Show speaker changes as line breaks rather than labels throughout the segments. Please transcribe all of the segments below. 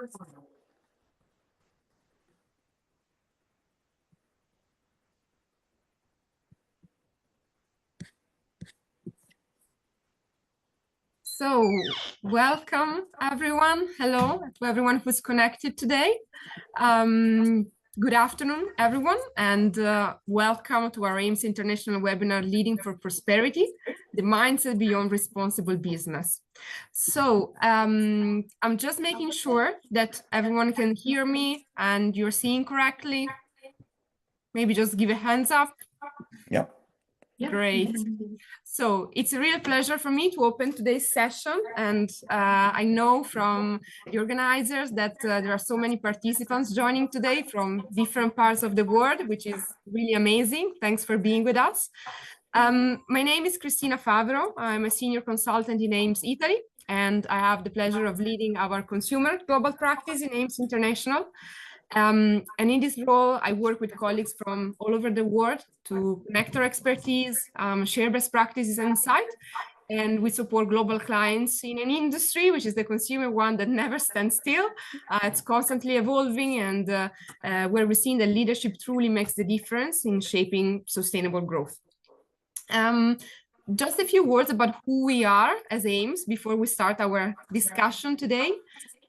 So, welcome everyone. Hello to everyone who's connected today. Good afternoon, everyone, and welcome to our AIMS International webinar, Leading for Prosperity, the Mindset Beyond Responsible Business. So, I'm just making sure that everyone can hear me and you're seeing correctly. Maybe just give a hands up.
Yeah.
Great. So it's a real pleasure for me to open today's session. And I know from the organizers that there are so many participants joining today from different parts of the world, which is really amazing. Thanks for being with us. My name is Cristina Favero. I'm a senior consultant in AIMS Italy, and I have the pleasure of leading our consumer global practice in AIMS International. And in this role, I work with colleagues from all over the world to connect our expertise, share best practices and insight, and we support global clients in an industry, which is the consumer one that never stands still. It's constantly evolving, and where we're seeing that leadership truly makes the difference in shaping sustainable growth. Just a few words about who we are as AIMS before we start our discussion today.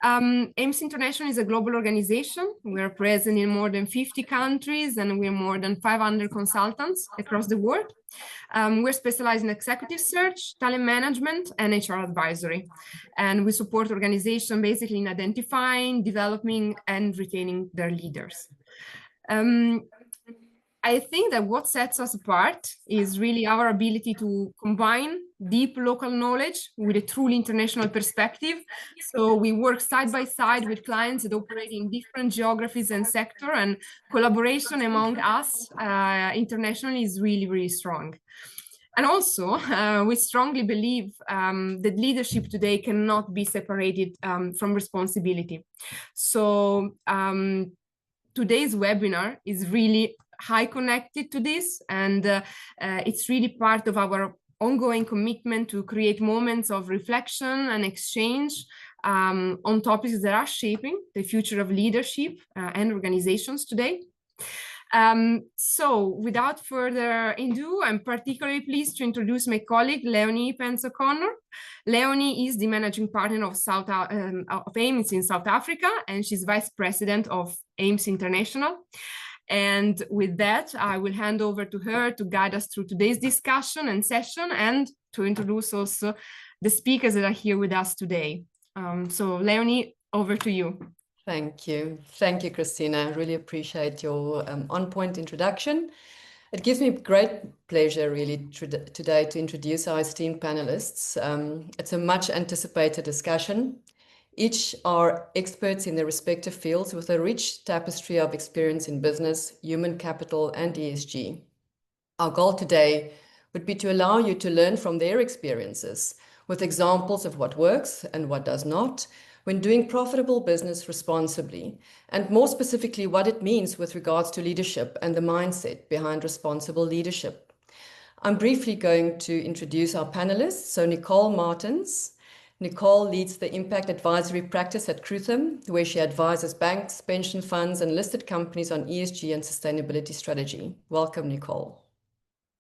AIMS International is a global organization. We are present in more than 50 countries, and we're more than 500 consultants across the world. We're specialized in executive search, talent management, and HR advisory. And we support organizations basically in identifying, developing, and retaining their leaders. I think that what sets us apart is really our ability to combine deep local knowledge with a truly international perspective. So we work side by side with clients that operate in different geographies and sectors, and collaboration among us internationally is really, really strong. And also, we strongly believe that leadership today cannot be separated from responsibility. So today's webinar is really high connected to this, and it's really part of our ongoing commitment to create moments of reflection and exchange on topics that are shaping the future of leadership and organizations today. So without further ado, I'm particularly pleased to introduce my colleague, Leonie Pentz. Leonie is the managing partner of AIMS in South Africa, and she's vice president of AIMS International. And with that, I will hand over to her to guide us through today's discussion and session, and to introduce also the speakers that are here with us today. So Leonie, over to you.
Thank you. Thank you, Cristina. I really appreciate your on-point introduction. It gives me great pleasure really today to introduce our esteemed panelists. It's a much anticipated discussion. Each are experts in their respective fields with a rich tapestry of experience in business, human capital, and ESG. Our goal today would be to allow you to learn from their experiences with examples of what works and what does not when doing profitable business responsibly, and more specifically what it means with regards to leadership and the mindset behind responsible leadership. I'm briefly going to introduce our panelists. So Nicole Martens. Nicole leads the impact advisory practice at Krutham, where she advises banks, pension funds, and listed companies on ESG and sustainability strategy. Welcome, Nicole.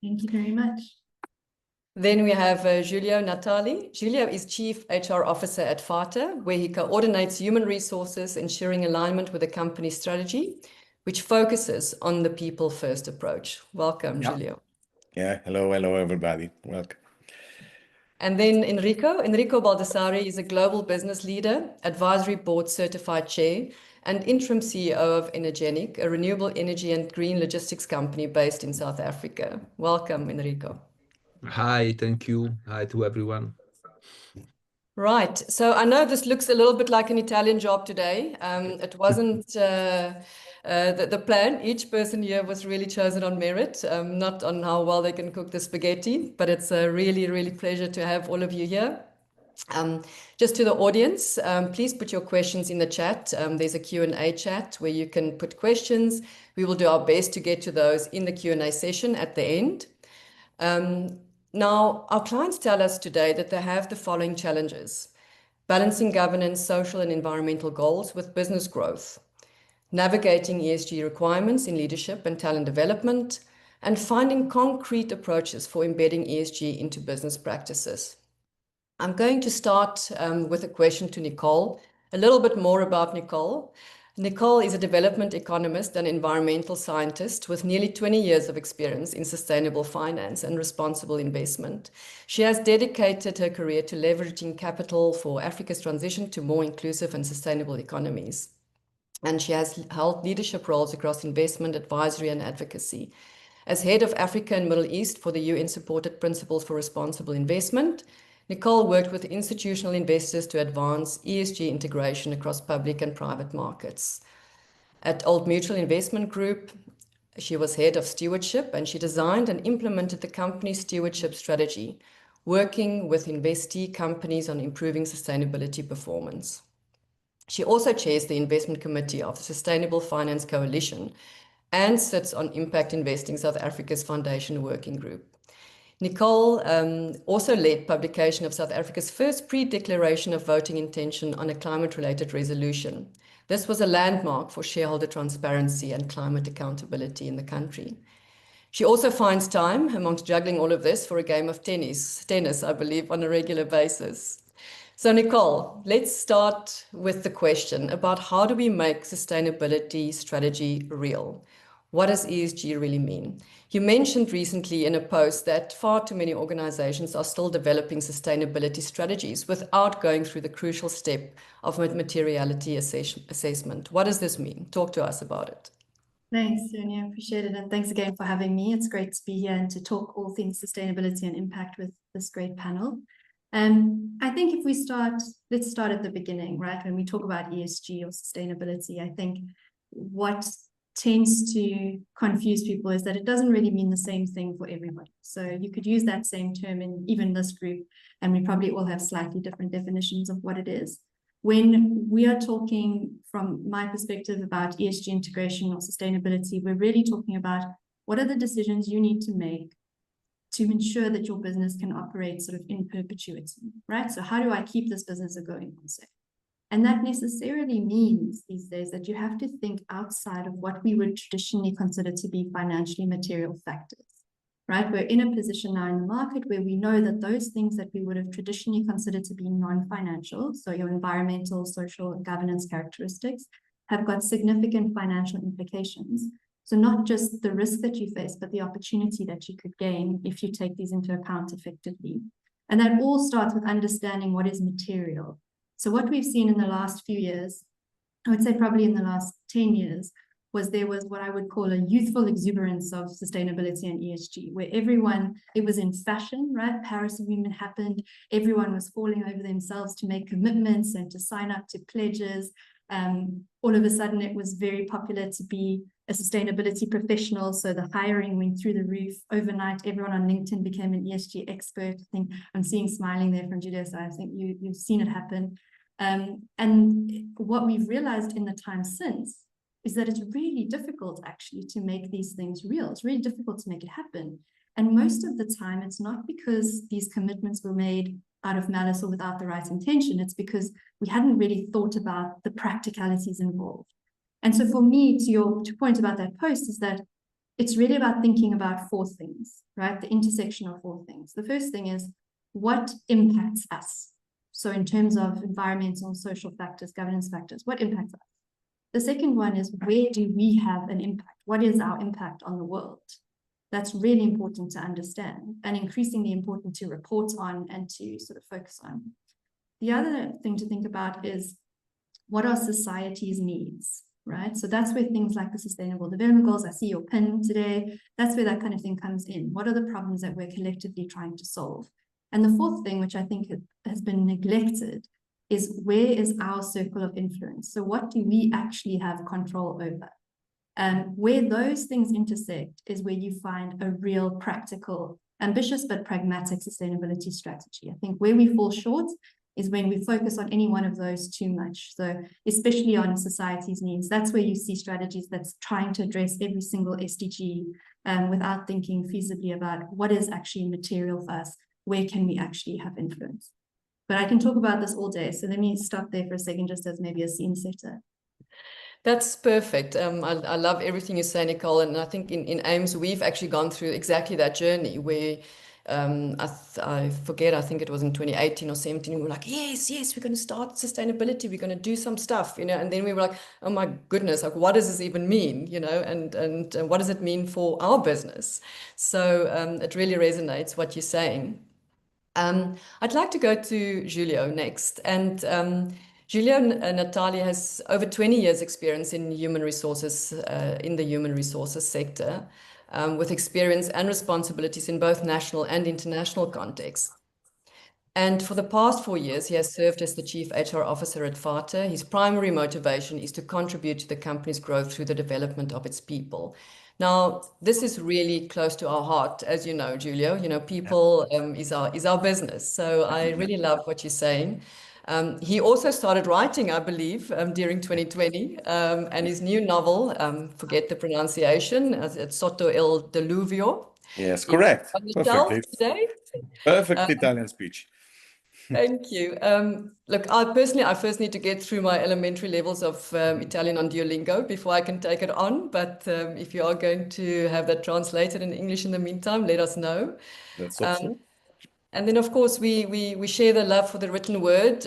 Thank you very much.
Then we have Giulio Natali. Giulio is Chief HR Officer at FATA, where he coordinates human resources, ensuring alignment with the company's strategy, which focuses on the people-first approach. Welcome, Giulio.
Yeah, hello everybody. Welcome.
And then Enrico Baldassarri is a global business leader, advisory board certified chair, and interim CEO of Energenic, a renewable energy and green logistics company based in South Africa. Welcome, Enrico.
Hi, thank you. Hi to everyone.
Right. So I know this looks a little bit like an Italian job today. It wasn't the plan. Each person here was really chosen on merit, not on how well they can cook the spaghetti, but it's a really, really pleasure to have all of you here. Just to the audience, please put your questions in the chat. There's a Q&A chat where you can put questions. We will do our best to get to those in the Q&A session at the end. Now, our clients tell us today that they have the following challenges. balancing governance, social and environmental goals with business growth, navigating ESG requirements in leadership and talent development, and finding concrete approaches for embedding ESG into business practices. I'm going to start with a question to Nicole. A little bit more about Nicole. Nicole is a development economist and environmental scientist with nearly 20 years of experience in sustainable finance and responsible investment. She has dedicated her career to leveraging capital for Africa's transition to more inclusive and sustainable economies. And she has held leadership roles across investment, advisory, and advocacy. As head of Africa and Middle East for the UN-supported Principles for Responsible Investment, Nicole worked with institutional investors to advance ESG integration across public and private markets. At Old Mutual Investment Group, she was head of stewardship, and she designed and implemented the company's stewardship strategy, working with investee companies on improving sustainability performance. She also chairs the investment committee of the Sustainable Finance Coalition and sits on Impact Investing South Africa's Foundation Working Group. Nicole also led publication of South Africa's first pre-declaration of voting intention on a climate-related resolution. This was a landmark for shareholder transparency and climate accountability in the country. She also finds time, amongst juggling all of this, for a game of tennis, I believe, on a regular basis. So Nicole, let's start with the question about how do we make sustainability strategy real? What does ESG really mean? You mentioned recently in a post that far too many organizations are still developing sustainability strategies without going through the crucial step of materiality assessment. What does this mean? Talk to us about it.
Thanks, Leonie. I appreciate it. And thanks again for having me. It's great to be here and to talk all things sustainability and impact with this great panel. I think if we let's start at the beginning, right? When we talk about ESG or sustainability, I think what tends to confuse people is that it doesn't really mean the same thing for everybody. So you could use that same term in even this group, and we probably all have slightly different definitions of what it is. When we are talking from my perspective about ESG integration or sustainability, we're really talking about what are the decisions you need to make to ensure that your business can operate sort of in perpetuity, right? So how do I keep this business going on, say? And that necessarily means these days that you have to think outside of what we would traditionally consider to be financially material factors, right? We're in a position now in the market where we know that those things that we would have traditionally considered to be non-financial, so your environmental, social, and governance characteristics, have got significant financial implications. So not just the risk that you face, but the opportunity that you could gain if you take these into account effectively. And that all starts with understanding what is material. So what we've seen in the last few years, I would say probably in the last 10 years, there was what I would call a youthful exuberance of sustainability and ESG, where it was in fashion, right? Paris Agreement happened. Everyone was falling over themselves to make commitments and to sign up to pledges. All of a sudden, it was very popular to be a sustainability professional. So the hiring went through the roof. Overnight, everyone on LinkedIn became an ESG expert. I think I'm seeing smiling there from Giulio, so I think you've seen it happen. And what we've realized in the time since is that it's really difficult actually to make these things real. It's really difficult to make it happen. And most of the time, it's not because these commitments were made out of malice or without the right intention. It's because we hadn't really thought about the practicalities involved. And so for me, to your point about that post, is that it's really about thinking about four things, right? The intersection of four things. The first thing is what impacts us? So in terms of environmental, social factors, governance factors, what impacts us? The second one is where do we have an impact? What is our impact on the world? That's really important to understand and increasingly important to report on and to sort of focus on. The other thing to think about is what are society's needs, right? So that's where things like the Sustainable Development Goals, I see your pin today, that's where that kind of thing comes in. What are the problems that we're collectively trying to solve? And the fourth thing, which I think has been neglected, is where is our circle of influence? So what do we actually have control over? Where those things intersect is where you find a real practical, ambitious but pragmatic sustainability strategy. I think where we fall short is when we focus on any one of those too much. So especially on society's needs, that's where you see strategies that's trying to address every single SDG without thinking feasibly about what is actually material for us, where can we actually have influence. But I can talk about this all day. So let me stop there for a second, just as maybe a scene setter.
That's perfect. I love everything you say, Nicole. And I think in AIMS, we've actually gone through exactly that journey where I forget, I think it was in 2018 or 17, we were like, yes, we're going to start sustainability. We're going to do some stuff, and then we were like, oh my goodness, like, what does this even mean, and what does it mean for our business? So it really resonates what you're saying. I'd like to go to Giulio next. And Giulio Natali has over 20 years experience in human resources, in the human resources sector, with experience and responsibilities in both national and international contexts. And for the past 4 years, he has served as the Chief HR Officer at Fata. His primary motivation is to contribute to the company's growth through the development of its people. Now, this is really close to our heart, as you know, Giulio. People is our business. So I really love what you're saying. He also started writing, I believe, during 2020, and his new novel, forget the pronunciation, it's Sotto il Diluvio.
Yes, correct.
On the
Perfect.
shelf today.
Perfect Italian speech.
Thank you. Look, I first need to get through my elementary levels of Italian on Duolingo before I can take it on. But if you are going to have that translated in English in the meantime, let us know.
That's so.
And then, of course, we share the love for the written word.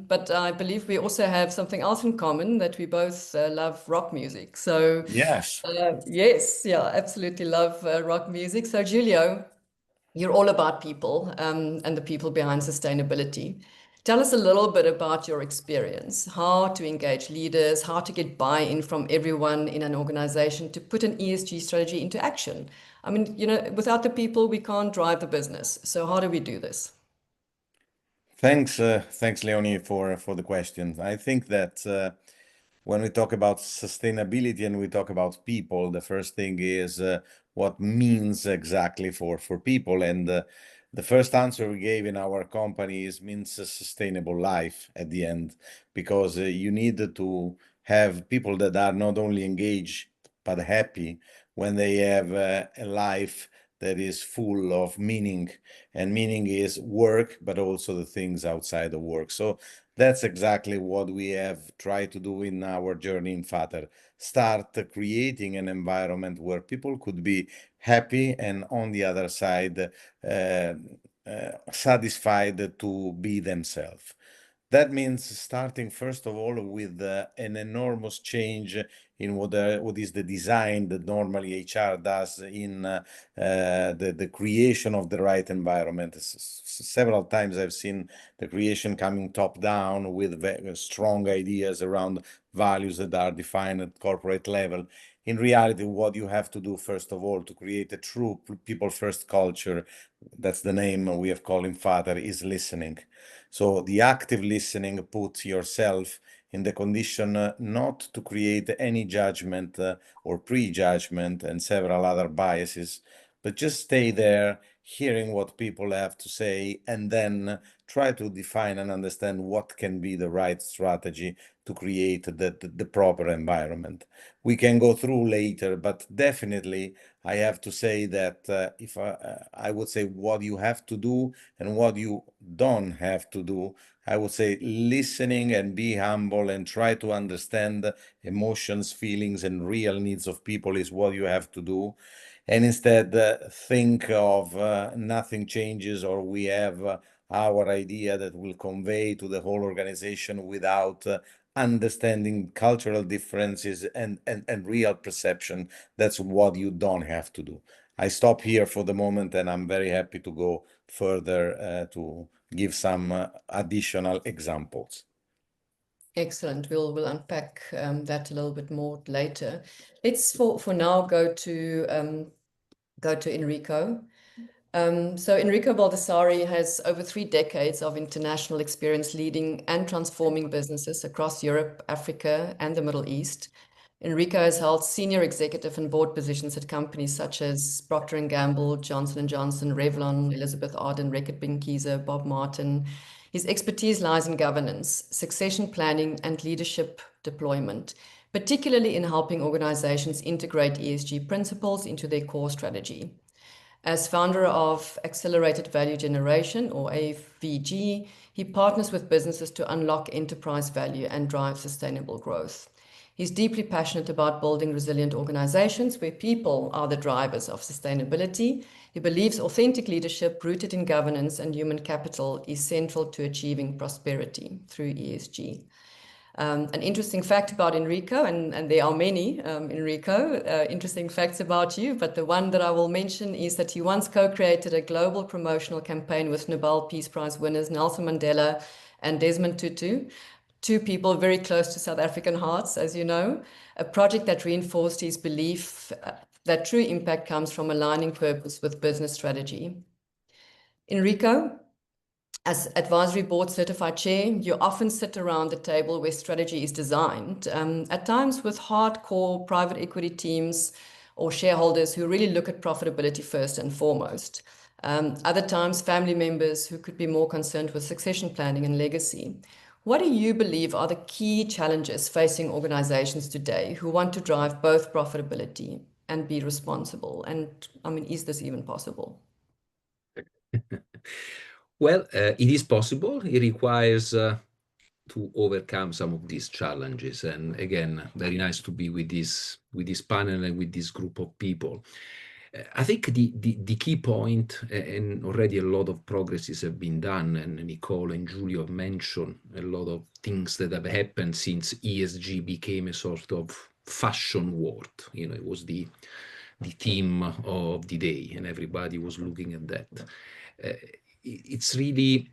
But I believe we also have something else in common, that we both love rock music. So
Yes.
yes, yeah, absolutely love rock music. So Giulio, you're all about people and the people behind sustainability. Tell us a little bit about your experience, how to engage leaders, how to get buy-in from everyone in an organization to put an ESG strategy into action. I mean, without the people, we can't drive the business. So how do we do this?
Thanks, Leonie, for the question. I think that when we talk about sustainability and we talk about people, the first thing is what means exactly for people. And the first answer we gave in our company means a sustainable life at the end, because you need to have people that are not only engaged but happy when they have a life that is full of meaning, and meaning is work, but also the things outside of work. So that's exactly what we have tried to do in our journey in Fata. Start creating an environment where people could be happy and on the other side satisfied to be themselves. That means starting first of all with an enormous change in what is the design that normally HR does in the creation of the right environment. Several times I've seen the creation coming top down with strong ideas around values that are defined at corporate level. In reality, what you have to do first of all to create a true people first culture, that's the name we have called in Fata, is listening. So the active listening puts yourself in the condition not to create any judgment or prejudgment and several other biases, but just stay there, hearing what people have to say, and then try to define and understand what can be the right strategy to create the proper environment. We can go through later, but definitely I have to say that if I would say what you have to do and what you don't have to do, I would say listening and be humble and try to understand emotions, feelings, and real needs of people is what you have to do. And instead think of nothing changes, or we have our idea that will convey to the whole organization without understanding cultural differences and real perception. That's what you don't have to do. I stop here for the moment, and I'm very happy to go further to give some additional examples.
Excellent. We'll unpack that a little bit more later. Let's for now go to Enrico. So Enrico Baldassarri has over 3 decades of international experience leading and transforming businesses across Europe, Africa, and the Middle East. Enrico has held senior executive and board positions at companies such as Procter & Gamble, Johnson & Johnson, Revlon, Elizabeth Arden, Reckitt Benckiser, Bob Martin. His expertise lies in governance, succession planning, and leadership deployment, particularly in helping organizations integrate ESG principles into their core strategy. As founder of Accelerated Value Generation, or AVG, He partners with businesses to unlock enterprise value and drive sustainable growth. He's deeply passionate about building resilient organizations where people are the drivers of sustainability. He believes authentic leadership rooted in governance and human capital is central to achieving prosperity through ESG. An interesting fact about Enrico, and there are many, Enrico, interesting facts about you, but the one that I will mention is that he once co-created a global promotional campaign with Nobel Peace Prize winners Nelson Mandela and Desmond Tutu, two people very close to South African hearts, as you know, a project that reinforced his belief that true impact comes from aligning purpose with business strategy. Enrico, as advisory board certified chair, you often sit around the table where strategy is designed, at times with hardcore private equity teams or shareholders who really look at profitability first and foremost. Other times, family members who could be more concerned with succession planning and legacy. What do you believe are the key challenges facing organizations today who want to drive both profitability and be responsible? And I mean, is this even possible?
Well, it is possible. It requires to overcome some of these challenges. And again, very nice to be with this panel and with this group of people. I think the key point, and already a lot of progresses have been done, and Nicole and Giulio have mentioned a lot of things that have happened since ESG became a sort of fashion word. You know, it was the theme of the day, and everybody was looking at that. It's really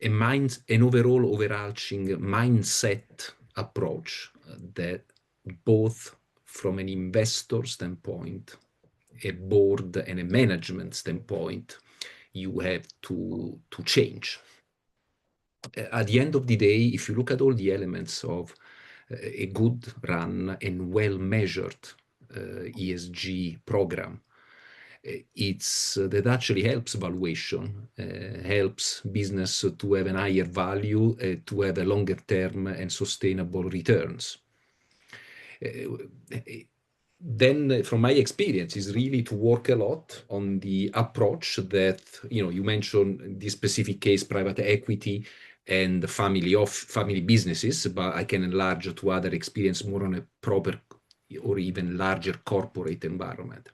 an overall overarching mindset approach that both from an investor standpoint, a board and a management standpoint, you have to change. At the end of the day, if you look at all the elements of a good run and well-measured ESG program, that actually helps valuation, helps business to have a higher value, to have a longer term and sustainable returns. Then from my experience is really to work a lot on the approach that, you know, you mentioned this specific case, private equity and family businesses, but I can enlarge to other experience more on a proper or even larger corporate environment.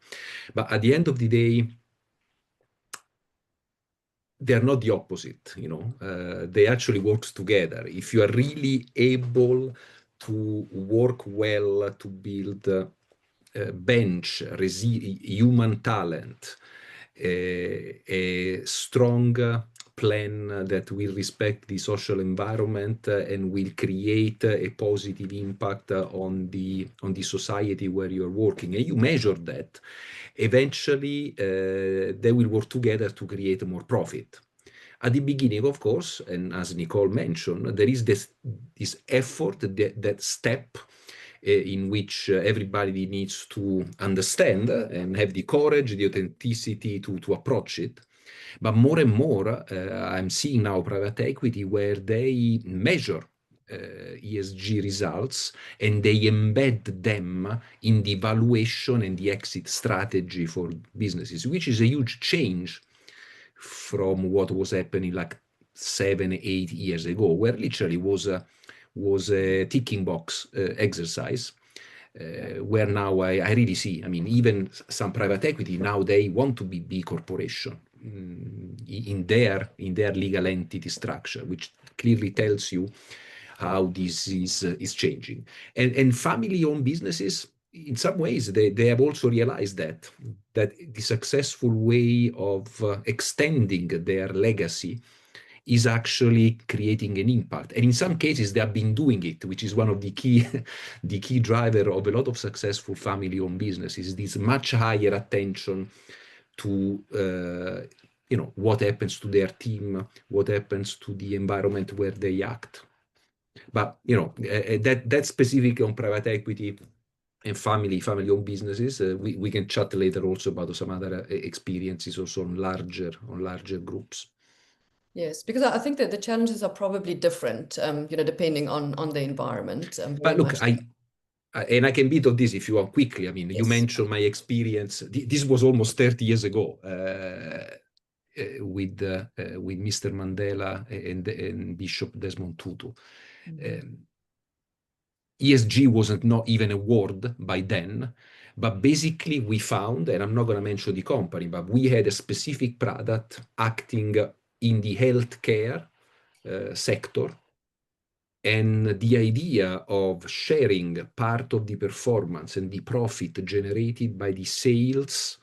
But at the end of the day, they're not the opposite, you know, they actually work together. If you are really able to work well to build bench, human talent, a strong plan that will respect the social environment and will create a positive impact on the society where you're working, and you measure that, eventually they will work together to create more profit. At the beginning, of course, and as Nicole mentioned, there is this effort, that step in which everybody needs to understand and have the courage, the authenticity to approach it. But more and more, I'm seeing now private equity where they measure ESG results and they embed them in the valuation and the exit strategy for businesses, which is a huge change from what was happening like 7-8 years ago, where literally was a ticking box exercise. Where now I really see, I mean, even some private equity now, they want to be B corporation in their legal entity structure, which clearly tells you how this is changing. And family-owned businesses, in some ways, they have also realized that the successful way of extending their legacy is actually creating an impact. And in some cases, they have been doing it, which is one of the key driver of a lot of successful family-owned businesses, this much higher attention to you know, what happens to their team, what happens to the environment where they act. But you know, that's specific on private equity and family-owned businesses. We can chat later also about some other experiences also on larger groups.
Yes, because I think that the challenges are probably different, you know, depending on the environment.
But look, I can beat on this if you want quickly. I mean,
yes.
You mentioned my experience. This was almost 30 years ago. with Mr. Mandela and Bishop Desmond Tutu. ESG wasn't not even a word by then, but basically we found, and I'm not going to mention the company, but we had a specific product acting in the healthcare sector, and the idea of sharing part of the performance and the profit generated by the sales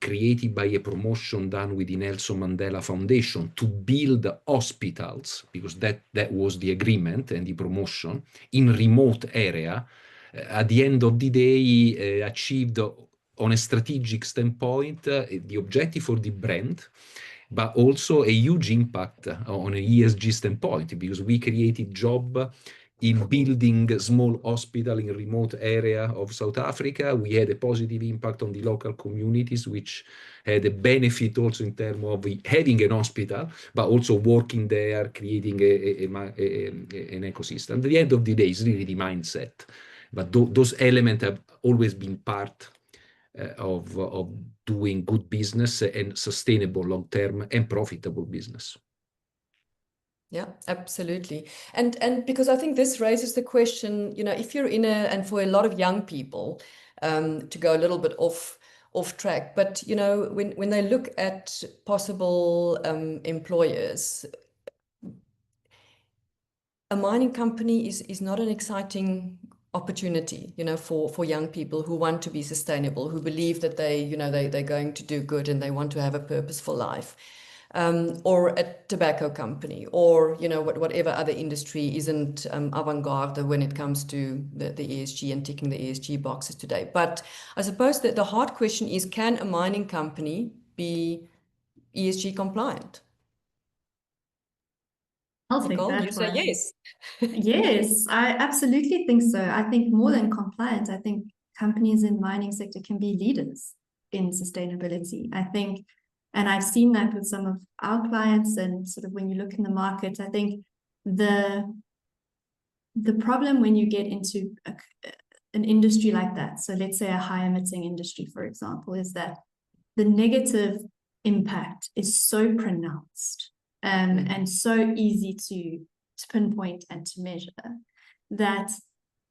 created by a promotion done with the Nelson Mandela Foundation to build hospitals, because that was the agreement and the promotion, in remote area, at the end of the day achieved on a strategic standpoint the objective for the brand, but also a huge impact on an ESG standpoint, because we created job in building a small hospital in a remote area of South Africa. We had a positive impact on the local communities, which had a benefit also in terms of having an hospital, but also working there, creating an ecosystem. At the end of the day, it's really the mindset. But those elements have always been part of doing good business and sustainable long-term and profitable business.
Yeah, absolutely. And because I think this raises the question, you know, if you're and for a lot of young people, to go a little bit off track, but, you know, when they look at possible employers, a mining company is not an exciting opportunity, you know, for young people who want to be sustainable, who believe that they're going to do good and they want to have a purposeful life. Or a tobacco company, or, you know, whatever other industry isn't avant-garde when it comes to the ESG and ticking the ESG boxes today. But I suppose that the hard question is, can a mining company be ESG compliant?
I'll take
Nicole,
that
you say
one.
yes.
Yes, I absolutely think so. I think more than compliant, I think companies in mining sector can be leaders in sustainability. I think, and I've seen that with some of our clients, and sort of when you look in the market, I think the problem when you get into an industry like that, so let's say a high emitting industry, for example, is that the negative impact is so pronounced and so easy to pinpoint and to measure that,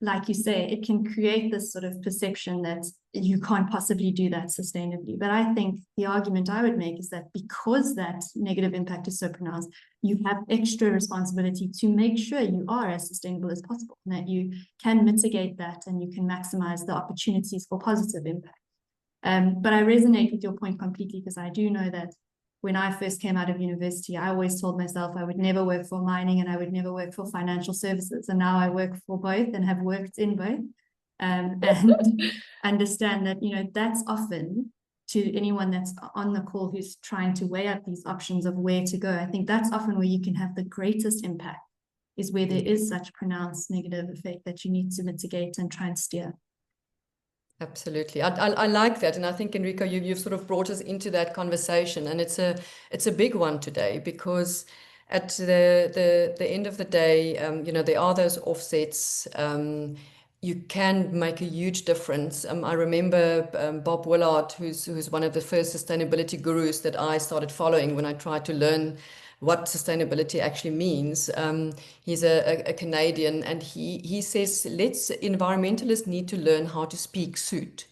like you say, it can create this sort of perception that you can't possibly do that sustainably. But I think the argument I would make is that because that negative impact is so pronounced, you have extra responsibility to make sure you are as sustainable as possible, and that you can mitigate that and you can maximize the opportunities for positive impact. But I resonate with your point completely, because I do know that when I first came out of university, I always told myself I would never work for mining and I would never work for financial services. And now I work for both and have worked in both, and understand that, you know, that's often, to anyone that's on the call who's trying to weigh up these options of where to go, I think that's often where you can have the greatest impact, is where there is such pronounced negative effect that you need to mitigate and try and steer.
Absolutely. I like that. And I think, Enrico, you've sort of brought us into that conversation. And it's a big one today, because at the end of the day, you know, there are those offsets. You can make a huge difference. I remember Bob Willard, who's one of the first sustainability gurus that I started following when I tried to learn what sustainability actually means. He's a Canadian, and he says, environmentalists need to learn how to speak suit.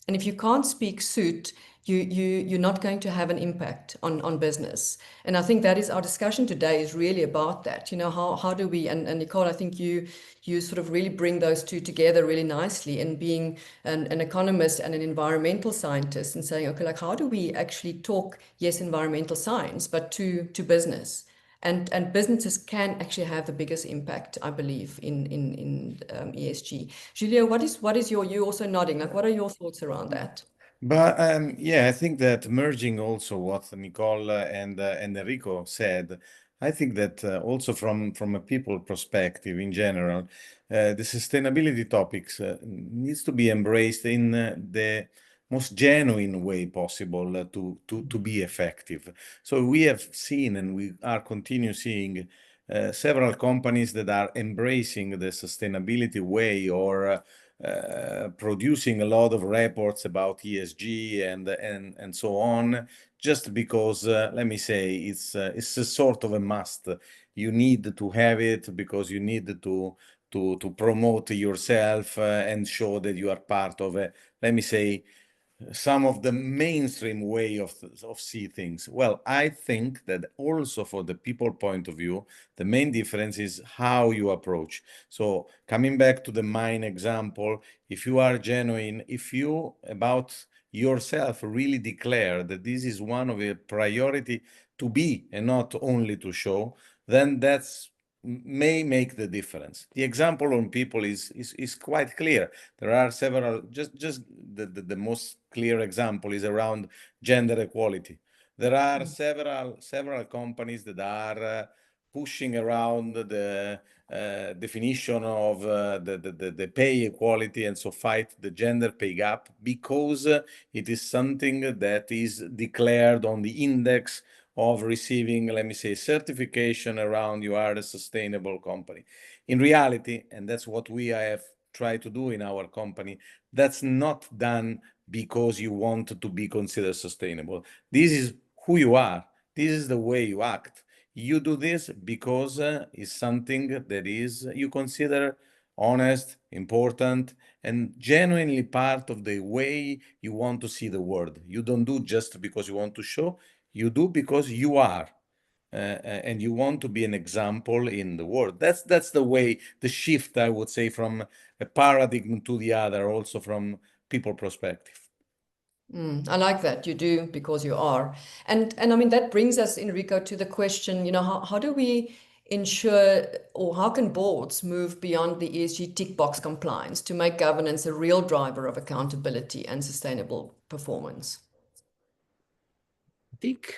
And if you can't speak suit, you're not going to have an impact on business. And I think that is our discussion today, is really about that. You know, how do we, and Nicole, I think you sort of really bring those two together really nicely, and being an economist and an environmental scientist, and saying, okay, like, how do we actually talk, yes, environmental science, but to business? And businesses can actually have the biggest impact, I believe, in ESG. Giulio, what is you also nodding, like, what are your thoughts around that?
But yeah, I think that merging also what Nicole and Enrico said, I think that also from a people perspective in general, the sustainability topics needs to be embraced in the most genuine way possible to be effective. So we have seen, and we are continue seeing, several companies that are embracing the sustainability way, or producing a lot of reports about ESG and so on, just because, let me say, it's a sort of a must. You need to have it because you need to promote yourself and show that you are part of a, let me say, some of the mainstream way of see things. Well, I think that also for the people point of view, the main difference is how you approach. So coming back to the mine example, if you are genuine, if you about yourself really declare that this is one of your priority to be and not only to show, then that's may make the difference. The example on people is quite clear. There are several, just the most clear example is around gender equality. There are several companies that are pushing around the definition of the pay equality and so fight the gender pay gap because it is something that is declared on the index of receiving, let me say, certification around you are a sustainable company. In reality, and that's what we have tried to do in our company, that's not done because you want to be considered sustainable. This is who you are. This is the way you act. You do this because it's something that is you consider honest, important, and genuinely part of the way you want to see the world. You don't do just because you want to show. You do because you are, and you want to be an example in the world. That's the way, the shift, I would say, from a paradigm to the other, also from people perspective.
I like that. You do because you are. And I mean, that brings us, Enrico, to the question, you know, how do we ensure, or how can boards move beyond the ESG tick box compliance to make governance a real driver of accountability and sustainable performance?
I think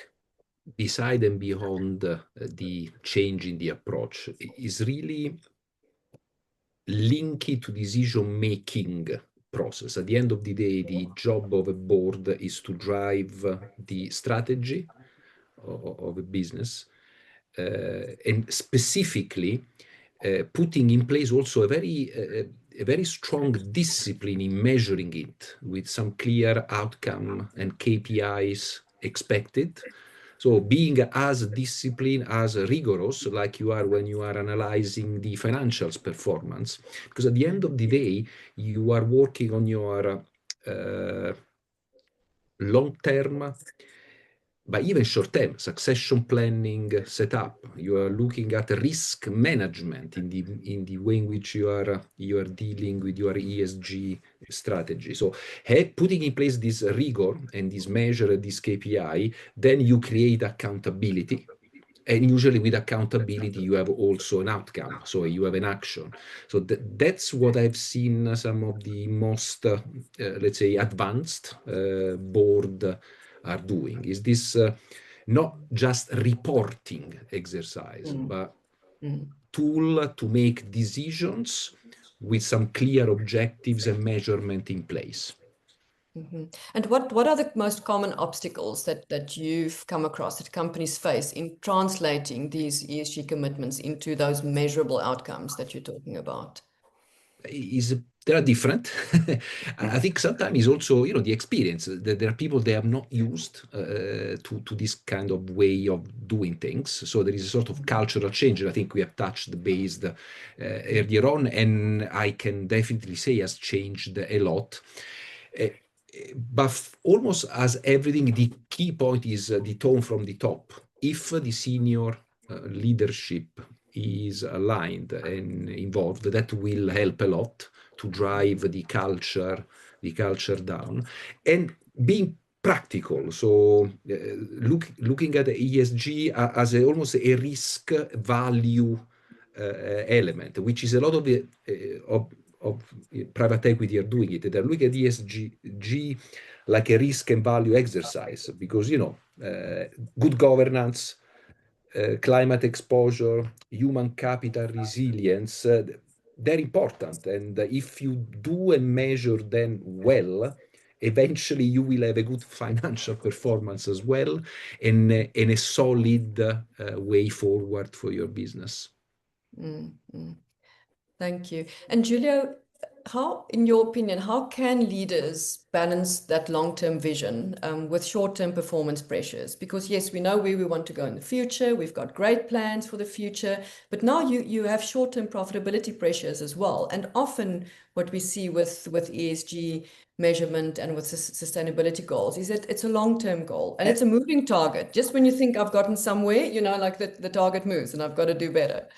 beside and beyond the change in the approach is really linked to decision-making process. At the end of the day, the job of a board is to drive the strategy of a business, and specifically putting in place also a very strong discipline in measuring it with some clear outcome and KPIs expected. So being as disciplined, as rigorous, like you are when you are analyzing the financials performance, because at the end of the day, you are working on your long-term, but even short-term succession planning setup. You are looking at risk management in the way in which you are dealing with your ESG strategy. So putting in place this rigor and this measure, this KPI, then you create accountability. And usually with accountability, you have also an outcome. So you have an action. So that's what I've seen some of the most, let's say, advanced board are doing. Is this not just reporting exercise, but tool to make decisions with some clear objectives and measurement in place.
And what are the most common obstacles that you've come across that companies face in translating these ESG commitments into those measurable outcomes that you're talking about?
They are different. I think sometimes is also, the experience that there are people they have not used to this kind of way of doing things. So there is a sort of cultural change that I think we have touched based earlier on, and I can definitely say has changed a lot. But almost as everything, the key point is the tone from the top. If the senior leadership is aligned and involved, that will help a lot to drive the culture down. And being practical, so looking at the ESG as almost a risk value element, which is a lot of private equity are doing it. They're looking at ESG like a risk and value exercise because, good governance, climate exposure, human capital resilience, they're important. And if you do and measure them well, eventually you will have a good financial performance as well and a solid way forward for your business.
Thank you. And Giulio, in your opinion, how can leaders balance that long-term vision with short-term performance pressures? Because yes, we know where we want to go in the future. We've got great plans for the future, but now you have short-term profitability pressures as well. And often what we see with ESG measurement and with sustainability goals is that it's a long-term goal and it's a moving target. Just when you think I've gotten somewhere, you know, like the target moves and I've got to do better.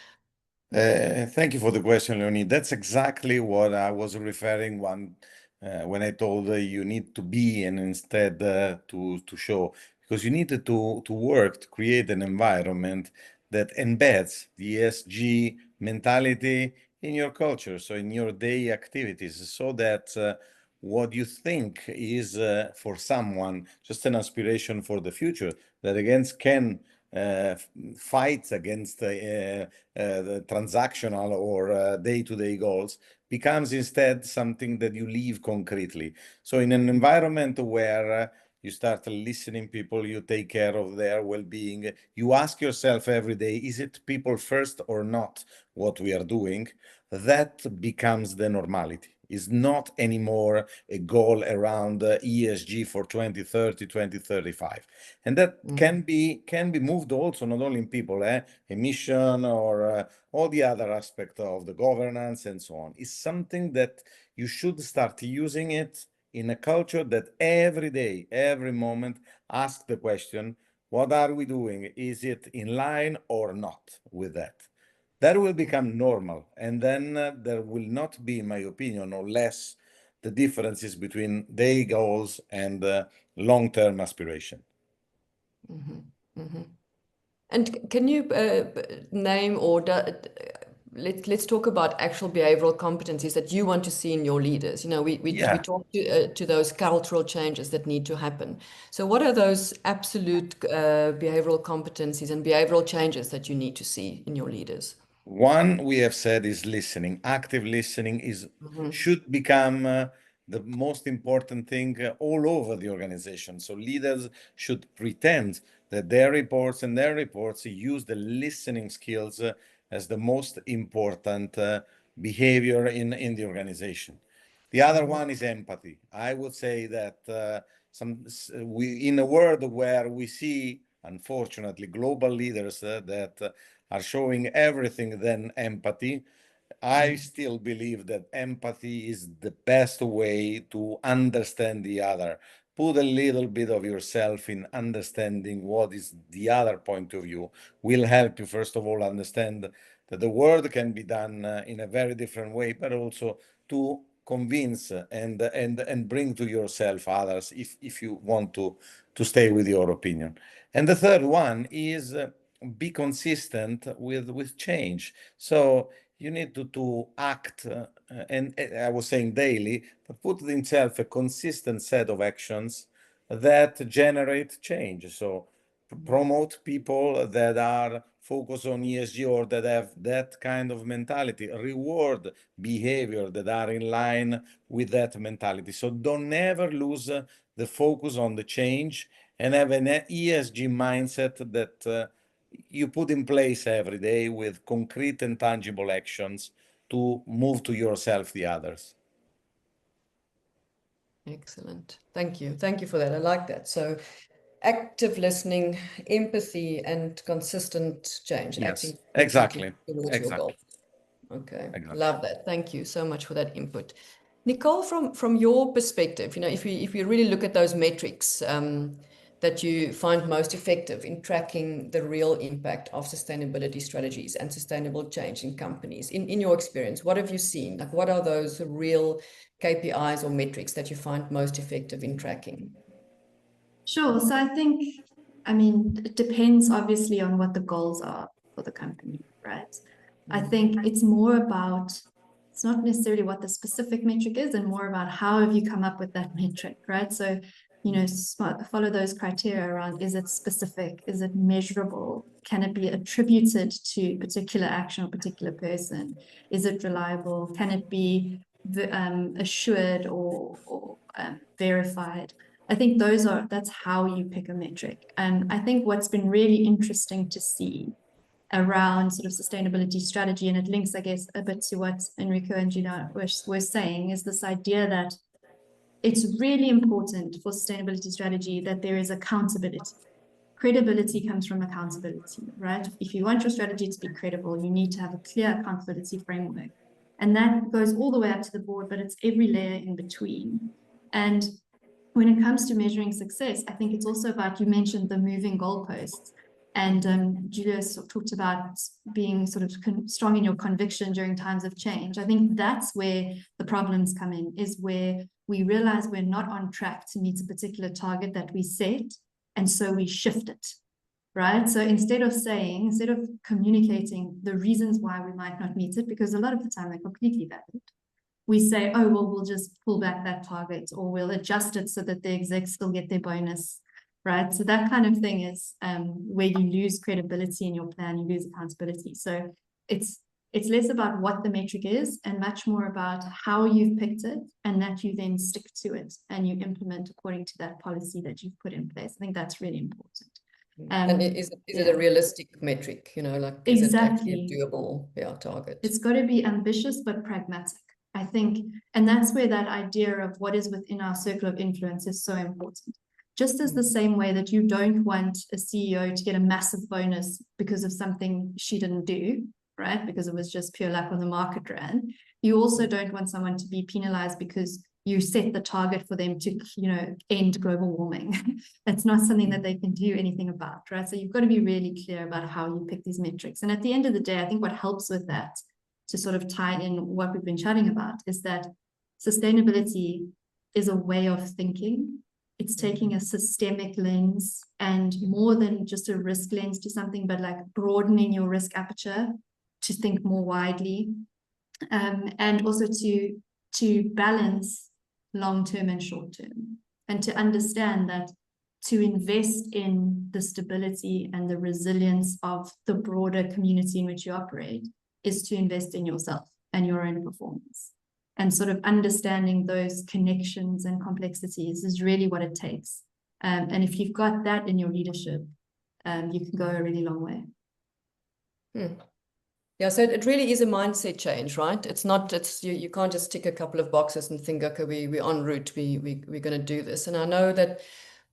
Thank you for the question, Leonie. That's exactly what I was referring when I told you need to be and instead to show, because you need to work to create an environment that embeds the ESG mentality in your culture, so in your day activities, so that what you think is for someone just an aspiration for the future that again can fight against the transactional or day-to-day goals becomes instead something that you live concretely. So in an environment where you start listening people, you take care of their well-being, you ask yourself every day, is it people first or not what we are doing? That becomes the normality. Is not anymore a goal around ESG for 2030, 2035. And that can be moved also not only in people, emission or all the other aspects of the governance and so on. It's something that you should start using it in a culture that every day, every moment, ask the question, what are we doing? Is it in line or not with that? That will become normal. And then there will not be, in my opinion, or less, the differences between day goals and long-term aspiration.
Mm-hmm. Mm-hmm. And can you name or let's talk about actual behavioral competencies that you want to see in your leaders? You know, we talk to those cultural changes that need to happen. So what are those absolute behavioral competencies and behavioral changes that you need to see in your leaders?
One we have said is listening. Active listening should become the most important thing all over the organization. So leaders should pretend that their reports use the listening skills as the most important behavior in the organization. The other one is empathy. I would say that in a world where we see, unfortunately, global leaders that are showing everything than empathy, I still believe that empathy is the best way to understand the other. Put a little bit of yourself in understanding what is the other point of view will help you, first of all, understand that the world can be done in a very different way, but also to convince and bring to yourself others if you want to stay with your opinion. And the third one is be consistent with change. So you need to act, and I was saying daily, but put in itself a consistent set of actions that generate change. So promote people that are focused on ESG or that have that kind of mentality. Reward behavior that are in line with that mentality. So don't ever lose the focus on the change and have an ESG mindset that you put in place every day with concrete and tangible actions to move to yourself the others.
Excellent. Thank you. Thank you for that. I like that. So active listening, empathy, and consistent change.
Yes, exactly.
Your goal. Okay,
exactly.
Love that. Thank you so much for that input. Nicole, from your perspective, you know, if we really look at those metrics that you find most effective in tracking the real impact of sustainability strategies and sustainable change in companies, in your experience, what have you seen? Like, what are those real KPIs or metrics that you find most effective in tracking?
Sure. So I think, I mean, it depends obviously on what the goals are for the company, right? I think it's more about, it's not necessarily what the specific metric is and more about how have you come up with that metric, right? So, you know, follow those criteria around, is it specific? Is it measurable? Can it be attributed to particular action or particular person? Is it reliable? Can it be assured or verified? I think that's how you pick a metric. And I think what's been really interesting to see around sort of sustainability strategy, and it links, I guess, a bit to what Enrico and Giulio were saying, is this idea that it's really important for sustainability strategy that there is accountability. Credibility comes from accountability, right? If you want your strategy to be credible, you need to have a clear accountability framework. And that goes all the way up to the board, but it's every layer in between. And when it comes to measuring success, I think it's also about, you mentioned the moving goalposts. And Giulio talked about being sort of strong in your conviction during times of change. I think that's where the problems come in, is where we realize we're not on track to meet a particular target that we set, and so we shift it, right? So instead of communicating the reasons why we might not meet it, because a lot of the time they're completely valid, we say, oh, well, we'll just pull back that target, or we'll adjust it so that the execs still get their bonus, right? So that kind of thing is where you lose credibility in your plan, you lose accountability. So it's less about what the metric is and much more about how you've picked it, and that you then stick to it and you implement according to that policy that you've put in place. I think that's really important.
And is it a realistic metric, like is it actually a doable target?
It's got to be ambitious but pragmatic, I think. And that's where that idea of what is within our circle of influence is so important. Just as the same way that you don't want a CEO to get a massive bonus because of something she didn't do, right? Because it was just pure luck on the market ran. You also don't want someone to be penalized because you set the target for them to, end global warming. That's not something that they can do anything about, right? So you've got to be really clear about how you pick these metrics. And at the end of the day, I think what helps with that, to sort of tie in what we've been chatting about, is that sustainability is a way of thinking. It's taking a systemic lens and more than just a risk lens to something, but like broadening your risk aperture to think more widely, and also to balance long-term and short-term, and to understand that to invest in the stability and the resilience of the broader community in which you operate is to invest in yourself and your own performance. And sort of understanding those connections and complexities is really what it takes. And if you've got that in your leadership, you can go a really long way.
Yeah, so it really is a mindset change, right? You can't just tick a couple of boxes and think, okay, we're en route, we're going to do this. And I know that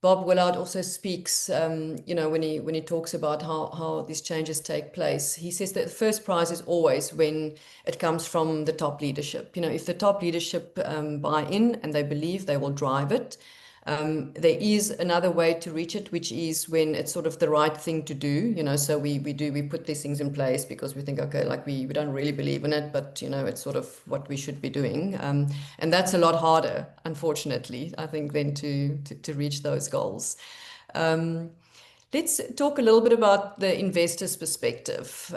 Bob Willard also speaks, when he talks about how these changes take place. He says that the first prize is always when it comes from the top leadership. If the top leadership buy in and they believe, they will drive it. There is another way to reach it, which is when it's sort of the right thing to do, so we put these things in place because we think, okay, like we don't really believe in it, but it's sort of what we should be doing. And that's a lot harder, unfortunately, I think, than to reach those goals. Let's talk a little bit about the investor's perspective.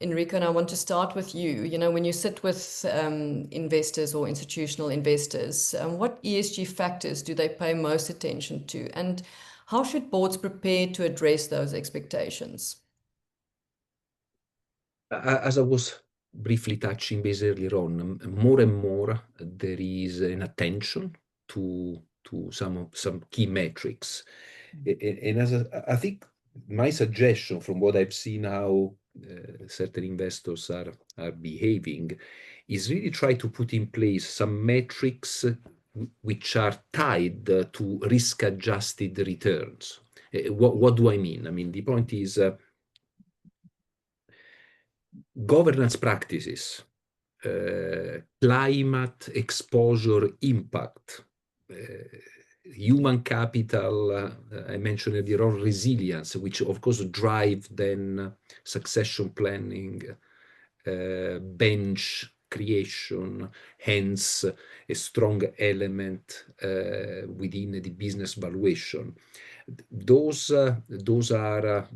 Enrico, and I want to start with you. When you sit with investors or institutional investors, what ESG factors do they pay most attention to? And how should boards prepare to address those expectations?
As I was briefly touching base earlier on, more and more there is an attention to some key metrics. And I think my suggestion from what I've seen how certain investors are behaving is really try to put in place some metrics which are tied to risk-adjusted returns. What do I mean? I mean, the point is governance practices, climate exposure impact, human capital, I mentioned earlier on, resilience, which of course drive then succession planning, bench creation, hence a strong element within the business valuation. Those are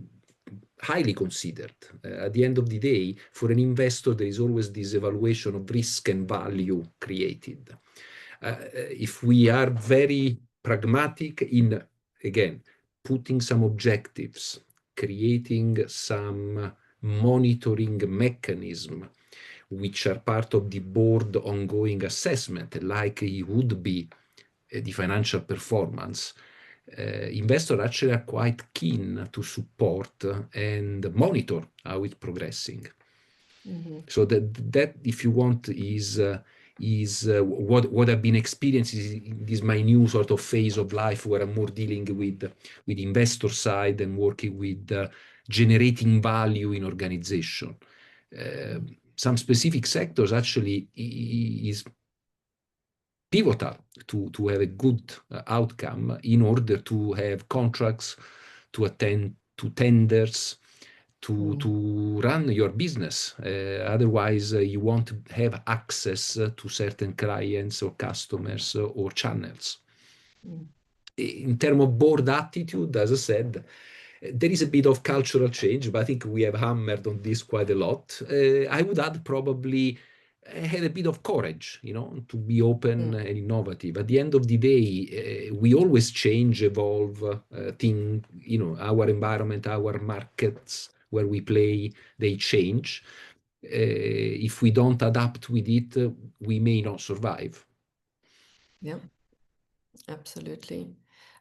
highly considered. At the end of the day, for an investor, there is always this evaluation of risk and value created. If we are very pragmatic in, again, putting some objectives, creating some monitoring mechanism, which are part of the board ongoing assessment, like it would be the financial performance, investors actually are quite keen to support and monitor how it's progressing. So that if you want is what I've been experiencing in this my new sort of phase of life where I'm more dealing with investor side and working with generating value in organization. Some specific sectors actually is pivotal to have a good outcome in order to have contracts, to attend to tenders, to run your business. Otherwise, you won't have access to certain clients or customers or channels. In terms of board attitude, as I said, there is a bit of cultural change, but I think we have hammered on this quite a lot. I would add probably have a bit of courage, to be open and innovative. At the end of the day, we always change, evolve, our environment, our markets where we play, they change. If we don't adapt with it, we may not survive.
Yeah, absolutely.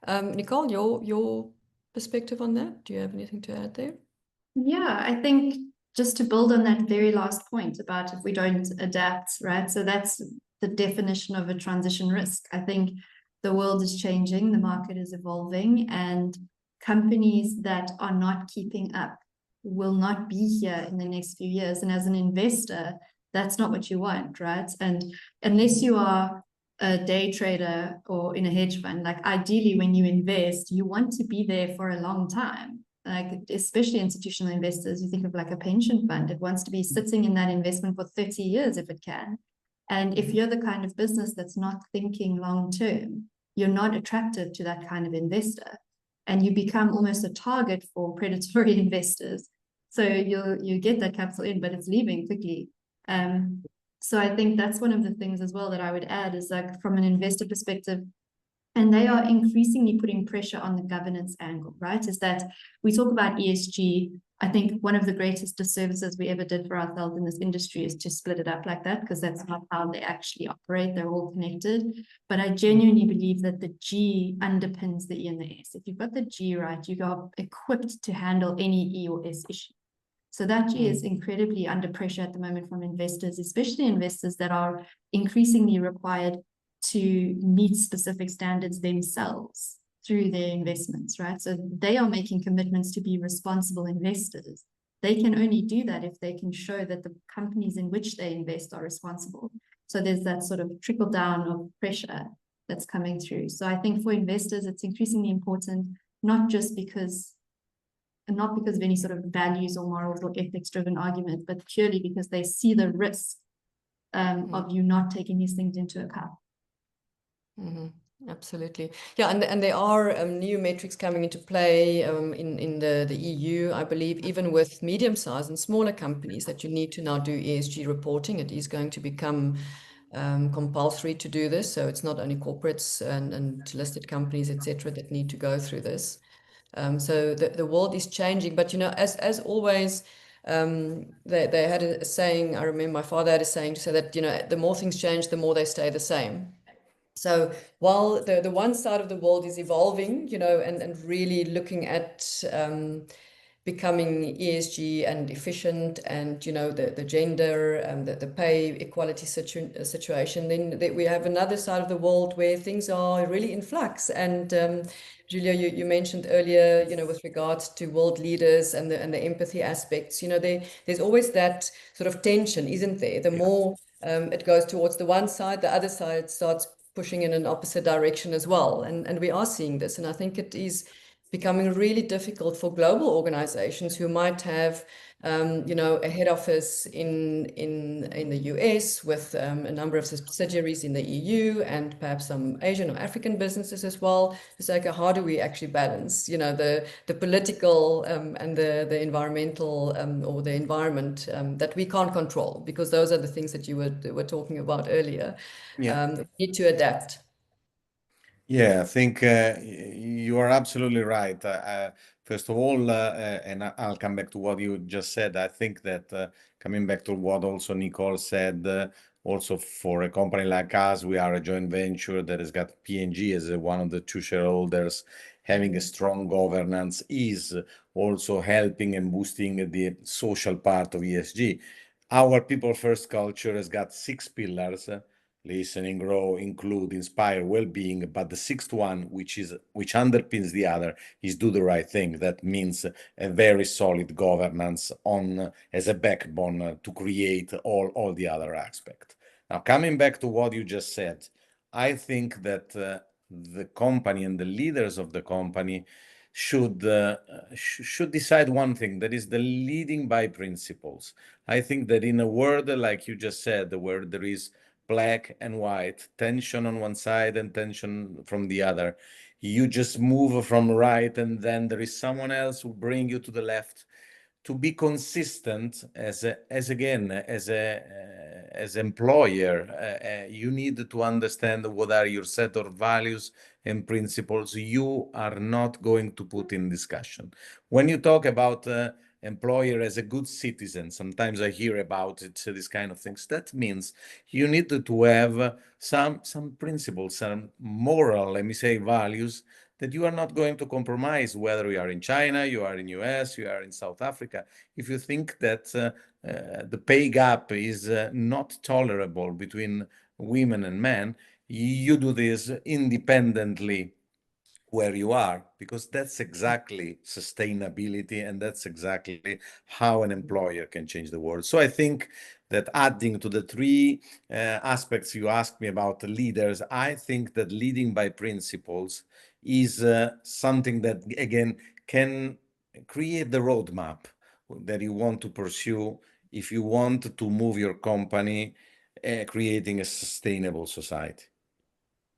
Nicole, your perspective on that? Do you have anything to add there?
Yeah, I think just to build on that very last point about if we don't adapt, right? So that's the definition of a transition risk. I think the world is changing, the market is evolving, and companies that are not keeping up will not be here in the next few years. And as an investor, that's not what you want, right? And unless you are a day trader or in a hedge fund, like ideally when you invest, you want to be there for a long time. Like especially institutional investors, you think of like a pension fund, it wants to be sitting in that investment for 30 years if it can. And if you're the kind of business that's not thinking long term, you're not attractive to that kind of investor. And you become almost a target for predatory investors. So you get that capital in, but it's leaving quickly. So I think that's one of the things as well that I would add is like from an investor perspective, and they are increasingly putting pressure on the governance angle, right? Is that we talk about ESG. I think one of the greatest disservices we ever did for ourselves in this industry is to split it up like that, because that's not how they actually operate. They're all connected. But I genuinely believe that the G underpins the E and the S. If you've got the G right, you are equipped to handle any E or S issue. So that G is incredibly under pressure at the moment from investors, especially investors that are increasingly required to meet specific standards themselves through their investments, right? So they are making commitments to be responsible investors. They can only do that if they can show that the companies in which they invest are responsible. So there's that sort of trickle down of pressure that's coming through. So I think for investors, it's increasingly important, not because of any sort of values or morals or ethics driven argument, but purely because they see the risk of you not taking these things into account.
Absolutely. Yeah, and there are new metrics coming into play in the EU, I believe, even with medium-sized and smaller companies that you need to now do ESG reporting. It is going to become compulsory to do this. So it's not only corporates and listed companies, etc., that need to go through this. So the world is changing, but as always, they had a saying. I remember my father had a saying to say that the more things change, the more they stay the same. So while the one side of the world is evolving, and really looking at becoming ESG and efficient, and the gender and the pay equality situation, then we have another side of the world where things are really in flux. And Giulio, you mentioned earlier, with regards to world leaders and the empathy aspects, there's always that sort of tension, isn't there? The more it goes towards the one side, the other side starts pushing in an opposite direction as well. And we are seeing this. And I think it is becoming really difficult for global organizations who might have, a head office in the US with a number of subsidiaries in the EU and perhaps some Asian or African businesses as well. It's like, how do we actually balance, the political and the environmental or the environment that we can't control, because those are the things that you were talking about earlier.
Yeah.
We need to adapt.
Yeah, I think you are absolutely right. First of all, and I'll come back to what you just said. I think that coming back to what also Nicole said, Also, for a company like us, we are a joint venture that has got P&G as one of the two shareholders. Having a strong governance is also helping and boosting the social part of ESG. Our people first culture has got 6 pillars: listening, grow, include, inspire, well-being. But the sixth one, which underpins the other, is do the right thing. That means a very solid governance on as a backbone to create all the other aspects. Now, coming back to what you just said, I think that the company and the leaders of the company should decide one thing, that is the leading by principles. I think that in a world like you just said, where there is black and white, tension on one side and tension from the other, you just move from right and then there is someone else who bring you to the left. To be consistent as employer, you need to understand what are your set of values and principles you are not going to put in discussion. When you talk about employer as a good citizen, sometimes I hear about it, these kind of things. That means you need to have some principles, some moral, let me say, values that you are not going to compromise, whether you are in China, you are in US, you are in South Africa. If you think that the pay gap is not tolerable between women and men, you do this independently where you are, because that's exactly sustainability and that's exactly how an employer can change the world. So I think that adding to the 3 aspects you asked me about the leaders, I think that leading by principles is something that, again, can create the roadmap that you want to pursue if you want to move your company, creating a sustainable society.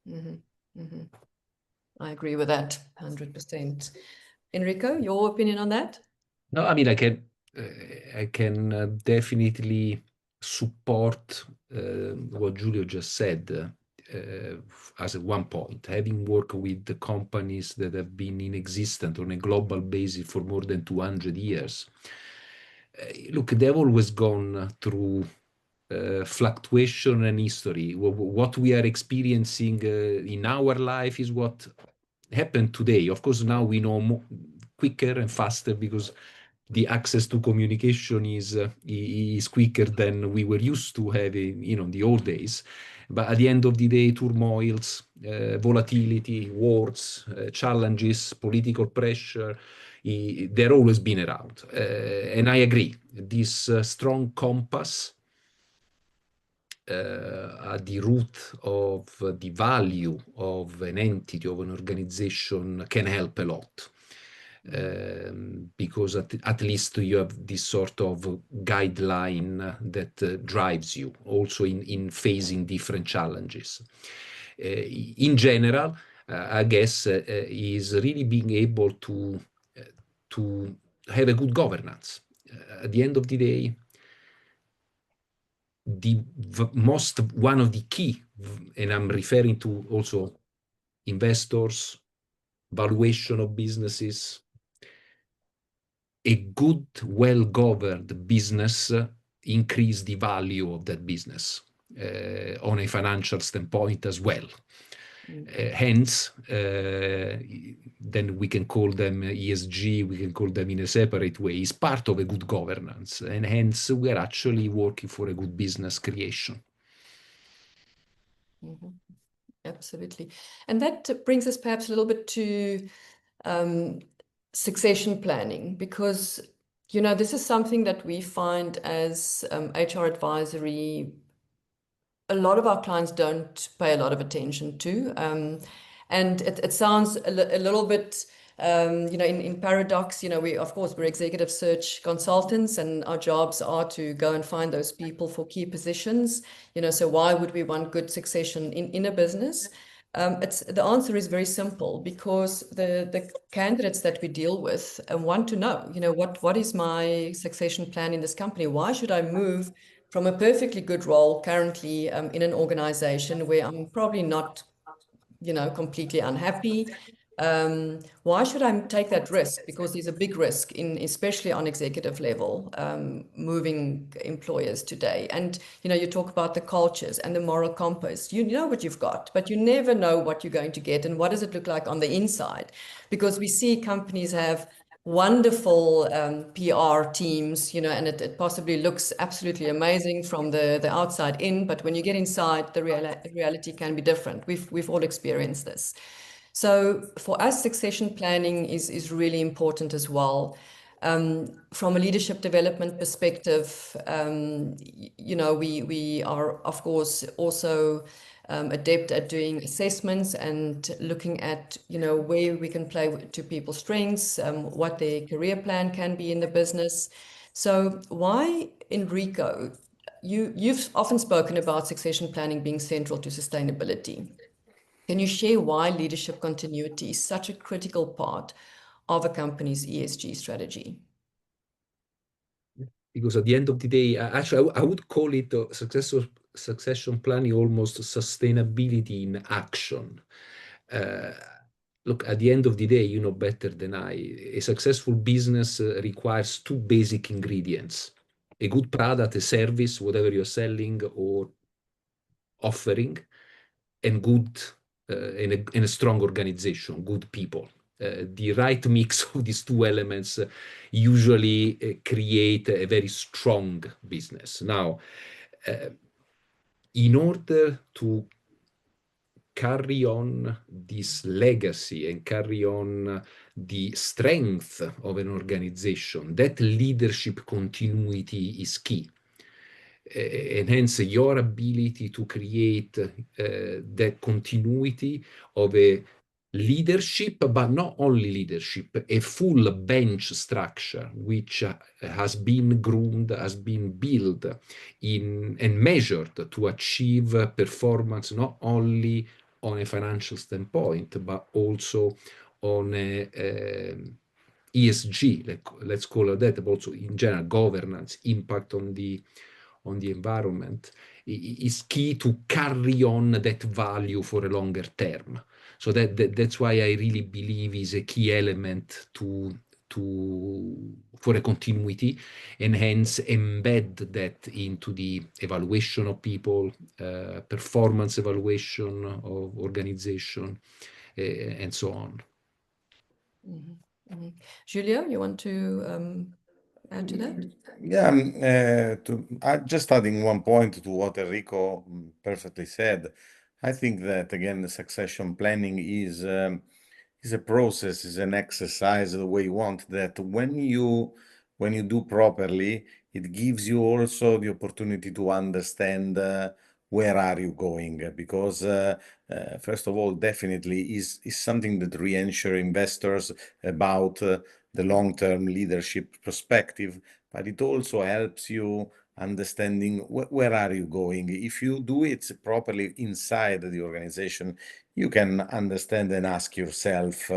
Mm-hmm. Mm-hmm. I agree with that 100%. Enrico, your opinion on that?
No, I mean, I can definitely support what Giulio just said as at one point. Having worked with the companies that have been in existence on a global basis for more than 200 years, look, they've always gone through fluctuation and history. What we are experiencing in our life is what happened today. Of course, now we know quicker and faster because the access to communication is quicker than we were used to having, in the old days. But at the end of the day, turmoils, volatility, wars, challenges, political pressure, they're always been around. And I agree, this strong compass at the root of the value of an entity, of an organization, can help a lot. Because at least you have this sort of guideline that drives you also in facing different challenges. In general, I guess is really being able to have a good governance. At the end of the day, one of the key, and I'm referring to also investors, valuation of businesses, a good, well-governed business increase the value of that business on a financial standpoint as well. Hence, then we can call them ESG, we can call them in a separate way, is part of a good governance. And hence, we are actually working for a good business creation.
Mm-hmm. Absolutely. And that brings us perhaps a little bit to succession planning, because, this is something that we find as HR advisory, a lot of our clients don't pay a lot of attention to. And it sounds a little bit, in paradox, we're executive search consultants and our jobs are to go and find those people for key positions. So why would we want good succession in a business? The answer is very simple, because the candidates that we deal with want to know, what is my succession plan in this company? Why should I move from a perfectly good role currently in an organization where I'm probably not, completely unhappy, Why should I take that risk? Because there's a big risk especially on executive level, moving employers today. And, you talk about the cultures and the moral compass. You know what you've got, but you never know what you're going to get and what does it look like on the inside. Because we see companies have wonderful PR teams, and it possibly looks absolutely amazing from the outside in, but when you get inside, the reality can be different. We've all experienced this. So for us, succession planning is really important as well. From a leadership development perspective, we are, of course, also adept at doing assessments and looking at, where we can play to people's strengths, what their career plan can be in the business. So why, Enrico, you've often spoken about succession planning being central to sustainability. Can you share why leadership continuity is such a critical part of a company's ESG strategy?
Because at the end of the day, actually, I would call it succession planning almost sustainability in action. Look, at the end of the day, you know better than I, a successful business requires two basic ingredients: a good product, a service, whatever you're selling or offering, and a strong organization, good people. The right mix of these two elements usually create a very strong business. Now, in order to carry on this legacy and carry on the strength of an organization, that leadership continuity is key. And hence your ability to create that continuity of a leadership, but not only leadership, a full bench structure which has been groomed, has been built and measured to achieve performance not only on a financial standpoint, but also on a ESG, let's call it that, but also in general governance, impact on the environment, is key to carry on that value for a longer term. So that's why I really believe is a key element for a continuity, and hence embed that into the evaluation of people, performance evaluation of organization, and so on.
Mm-hmm. Mm-hmm. Giulio, you want to add to that?
Yeah, just adding one point to what Enrico perfectly said. I think that again, the succession planning is a process, is an exercise, the way you want that when you do properly, it gives you also the opportunity to understand where are you going, because first of all, definitely is something that reassure investors about the long-term leadership perspective, but it also helps you understanding where are you going. If you do it properly inside the organization, you can understand and ask yourself,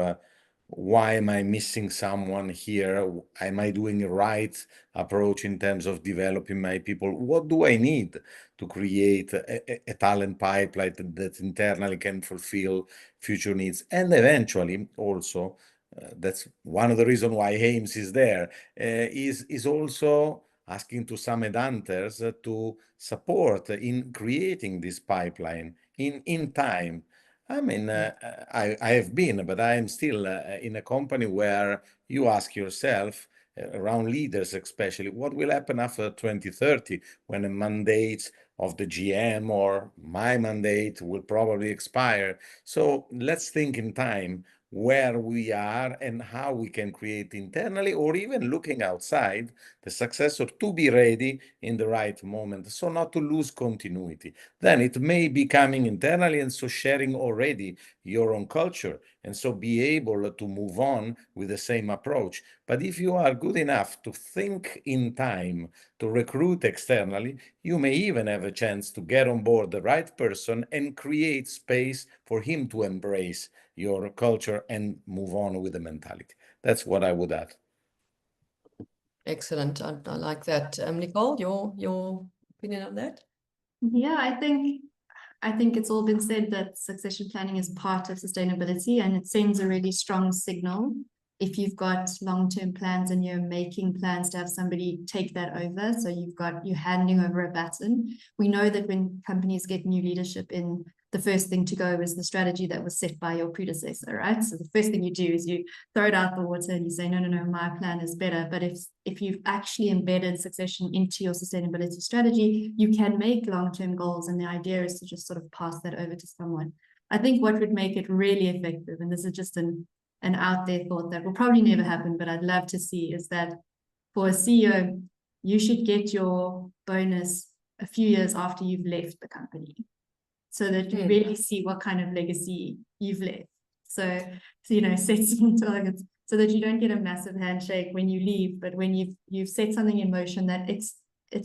why am I missing someone here? Am I doing the right approach in terms of developing my people? What do I need to create a talent pipeline that internally can fulfill future needs? And eventually also, that's one of the reasons why AIMS is there, is also asking to some headhunters to support in creating this pipeline in time. I mean, I have been, but I am still in a company where you ask yourself, around leaders especially, what will happen after 2030 when a mandate of the GM or my mandate will probably expire. So let's think in time where we are and how we can create internally, or even looking outside, the successor to be ready in the right moment, so not to lose continuity. Then it may be coming internally, and so sharing already your own culture, and so be able to move on with the same approach. But if you are good enough to think in time, to recruit externally, you may even have a chance to get on board the right person and create space for him to embrace your culture and move on with the mentality. That's what I would add.
Excellent. I like that. Nicole, your opinion on that?
Yeah, I think I think it's all been said that succession planning is part of sustainability, and it sends a really strong signal if you've got long-term plans and you're making plans to have somebody take that over. So you're handing over a baton. We know that when companies get new leadership in, the first thing to go is the strategy that was set by your predecessor, right? So the first thing you do is you throw it out the water and you say, no, my plan is better. But if you've actually embedded succession into your sustainability strategy, you can make long-term goals. And the idea is to just sort of pass that over to someone. I think what would make it really effective, and this is just an out there thought that will probably never happen, but I'd love to see, is that for a CEO, you should get your bonus a few years after you've left the company, so that you really see what kind of legacy you've left. So set some targets so that you don't get a massive handshake when you leave, but when you've set something in motion that its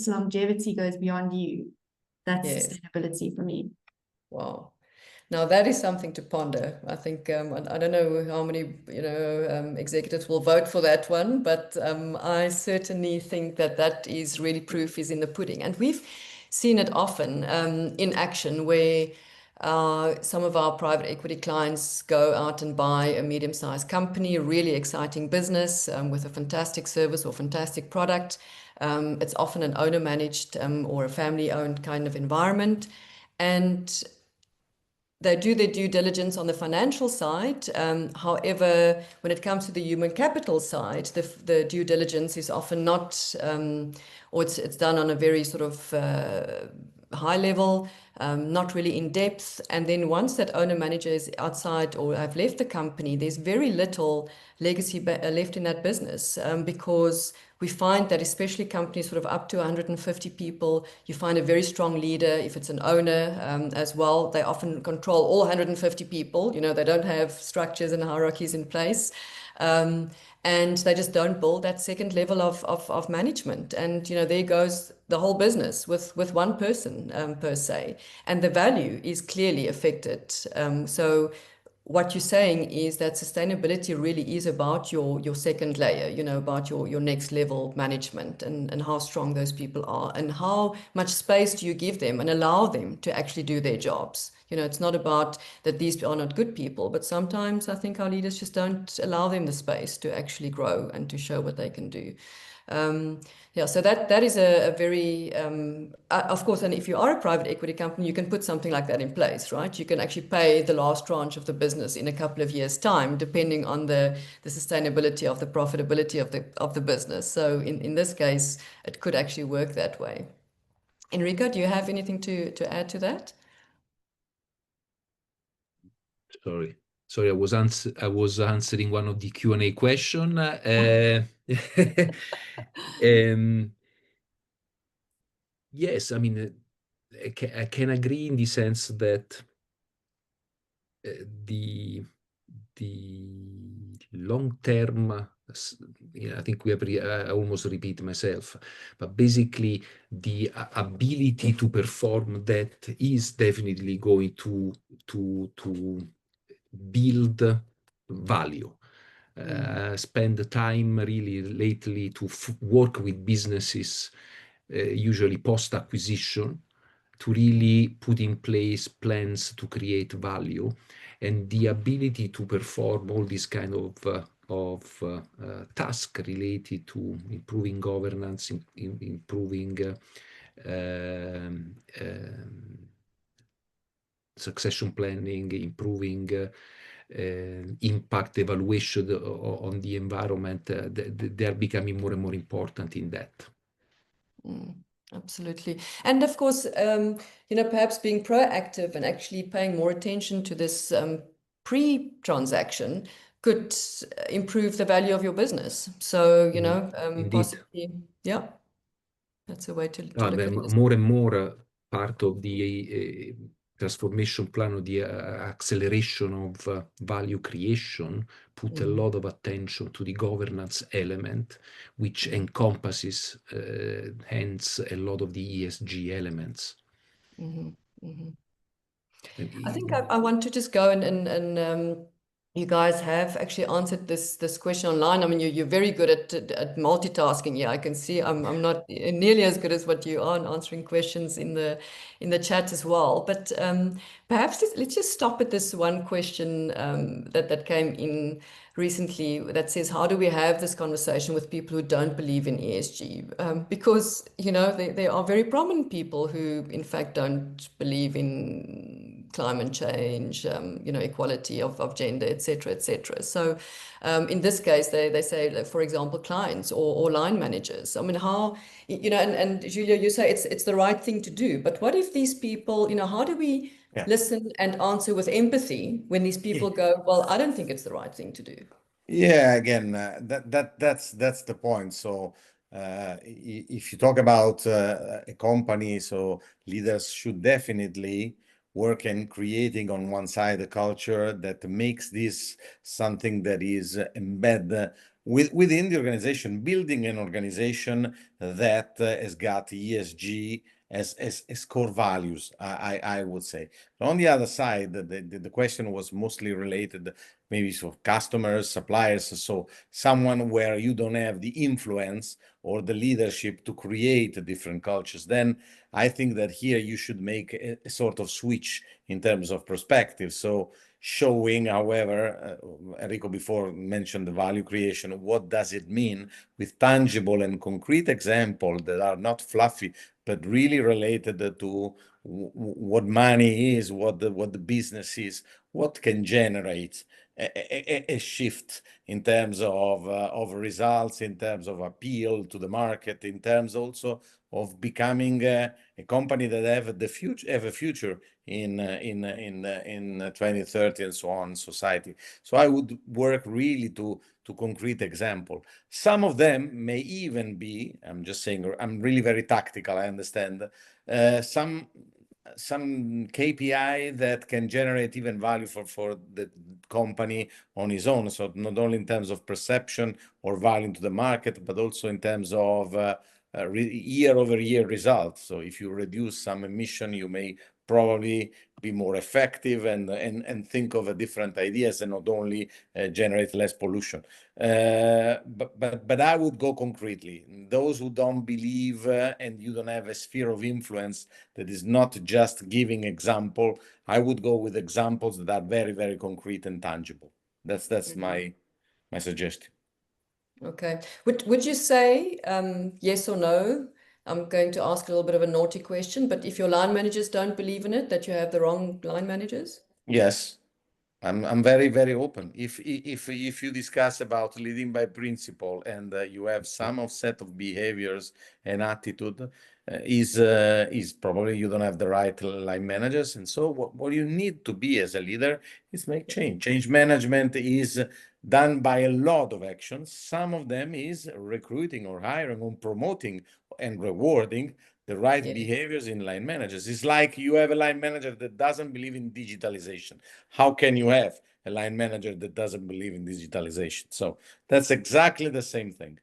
longevity goes beyond you. That's sustainability for me.
Wow. Now that is something to ponder. I think I don't know how many executives will vote for that one, but I certainly think that is really proof is in the pudding, and we've seen it often in action where some of our private equity clients go out and buy a medium-sized company, a really exciting business with a fantastic service or fantastic product. It's often an owner-managed or a family-owned kind of environment, and they do their due diligence on the financial side. However, when it comes to the human capital side, the due diligence is often not, or it's done on a very sort of high level, not really in depth. And then once that owner manager is outside or have left the company, there's very little legacy left in that business, because we find that especially companies sort of up to 150 people, you find a very strong leader. If it's an owner as well, they often control all 150 people. They don't have structures and hierarchies in place. And they just don't build that second level of management. And, there goes the whole business with one person per se. And the value is clearly affected. So what you're saying is that sustainability really is about your second layer, about your next level management and how strong those people are and how much space do you give them and allow them to actually do their jobs. It's not about that these are not good people, but sometimes I think our leaders just don't allow them the space to actually grow and to show what they can do. So that is a very, of course, and if you are a private equity company, you can put something like that in place, right? You can actually pay the last tranche of the business in a couple of years' time, depending on the sustainability of the profitability of the business. So in this case, it could actually work that way. Enrico, do you have anything to add to that?
Sorry, I was answering one of the Q&A question. Yes, I mean, I can agree in the sense that the long term, I think I almost repeat myself, but basically the ability to perform that is definitely going to build value. Spend time really lately to work with businesses, usually post-acquisition, to really put in place plans to create value, and the ability to perform all these kind of tasks related to improving governance, improving succession planning, improving impact evaluation on the environment. They are becoming more and more important in that.
Absolutely. And of course, perhaps being proactive and actually paying more attention to this pre-transaction could improve the value of your business. So, possibly, that's a way to look at it.
More and more part of the transformation plan or the acceleration of value creation put a lot of attention to the governance element, which encompasses hence a lot of the ESG elements.
I think I want to just go and you guys have actually answered this question online. I mean, you're very good at multitasking. Yeah, I can see. I'm not nearly as good as what you are in answering questions in the chat as well. But perhaps let's just stop at this one question that came in recently that says, how do we have this conversation with people who don't believe in ESG? Because, you know, there are very prominent people who, in fact, don't believe in climate change, you know, equality of gender, etc., etc. So in this case, they say, like, for example, clients or line managers. I mean, how, you know, and Giulio, you say it's the right thing to do. But what if these people, you know, how do we listen and answer with empathy when these people go, well, I don't think it's the right thing to do?
Yeah, again, that's the point. So if you talk about a company, so leaders should definitely work in creating on one side a culture that makes this something that is embedded within the organization, building an organization that has got ESG as core values, I would say. On the other side, the question was mostly related maybe so customers, suppliers, so someone where you don't have the influence or the leadership to create different cultures, then I think that here you should make a sort of switch in terms of perspective. So showing, however, Enrico before mentioned the value creation, what does it mean with tangible and concrete examples that are not fluffy, but really related to what money is, what the business is, what can generate a shift in terms of results, in terms of appeal to the market, in terms also of becoming a company that have a future in 2030 and so on society. So I would work really to concrete example. Some of them may even be, I'm just saying, I'm really very tactical, I understand, some KPI that can generate even value for the company on its own. So not only in terms of perception or value to the market, but also in terms of year-over-year results. So if you reduce some emission, you may probably be more effective and think of different ideas and not only generate less pollution. But I would go concretely. Those who don't believe and you don't have a sphere of influence that is not just giving example, I would go with examples that are very, very concrete and tangible. That's my suggestion.
Okay. Would you say yes or no? I'm going to ask a little bit of a naughty question, but if your line managers don't believe in it, that you have the wrong line managers?
Yes. I'm very, very open. If you discuss about leading by principle and you have some set of behaviors and attitude, is probably you don't have the right line managers. And so what you need to be as a leader is make change. Change management is done by a lot of actions. Some of them is recruiting or hiring or promoting and rewarding the right behaviors in line managers. It's like you have a line manager that doesn't believe in digitalization. How can you have a line manager that doesn't believe in digitalization? So that's exactly the same thing.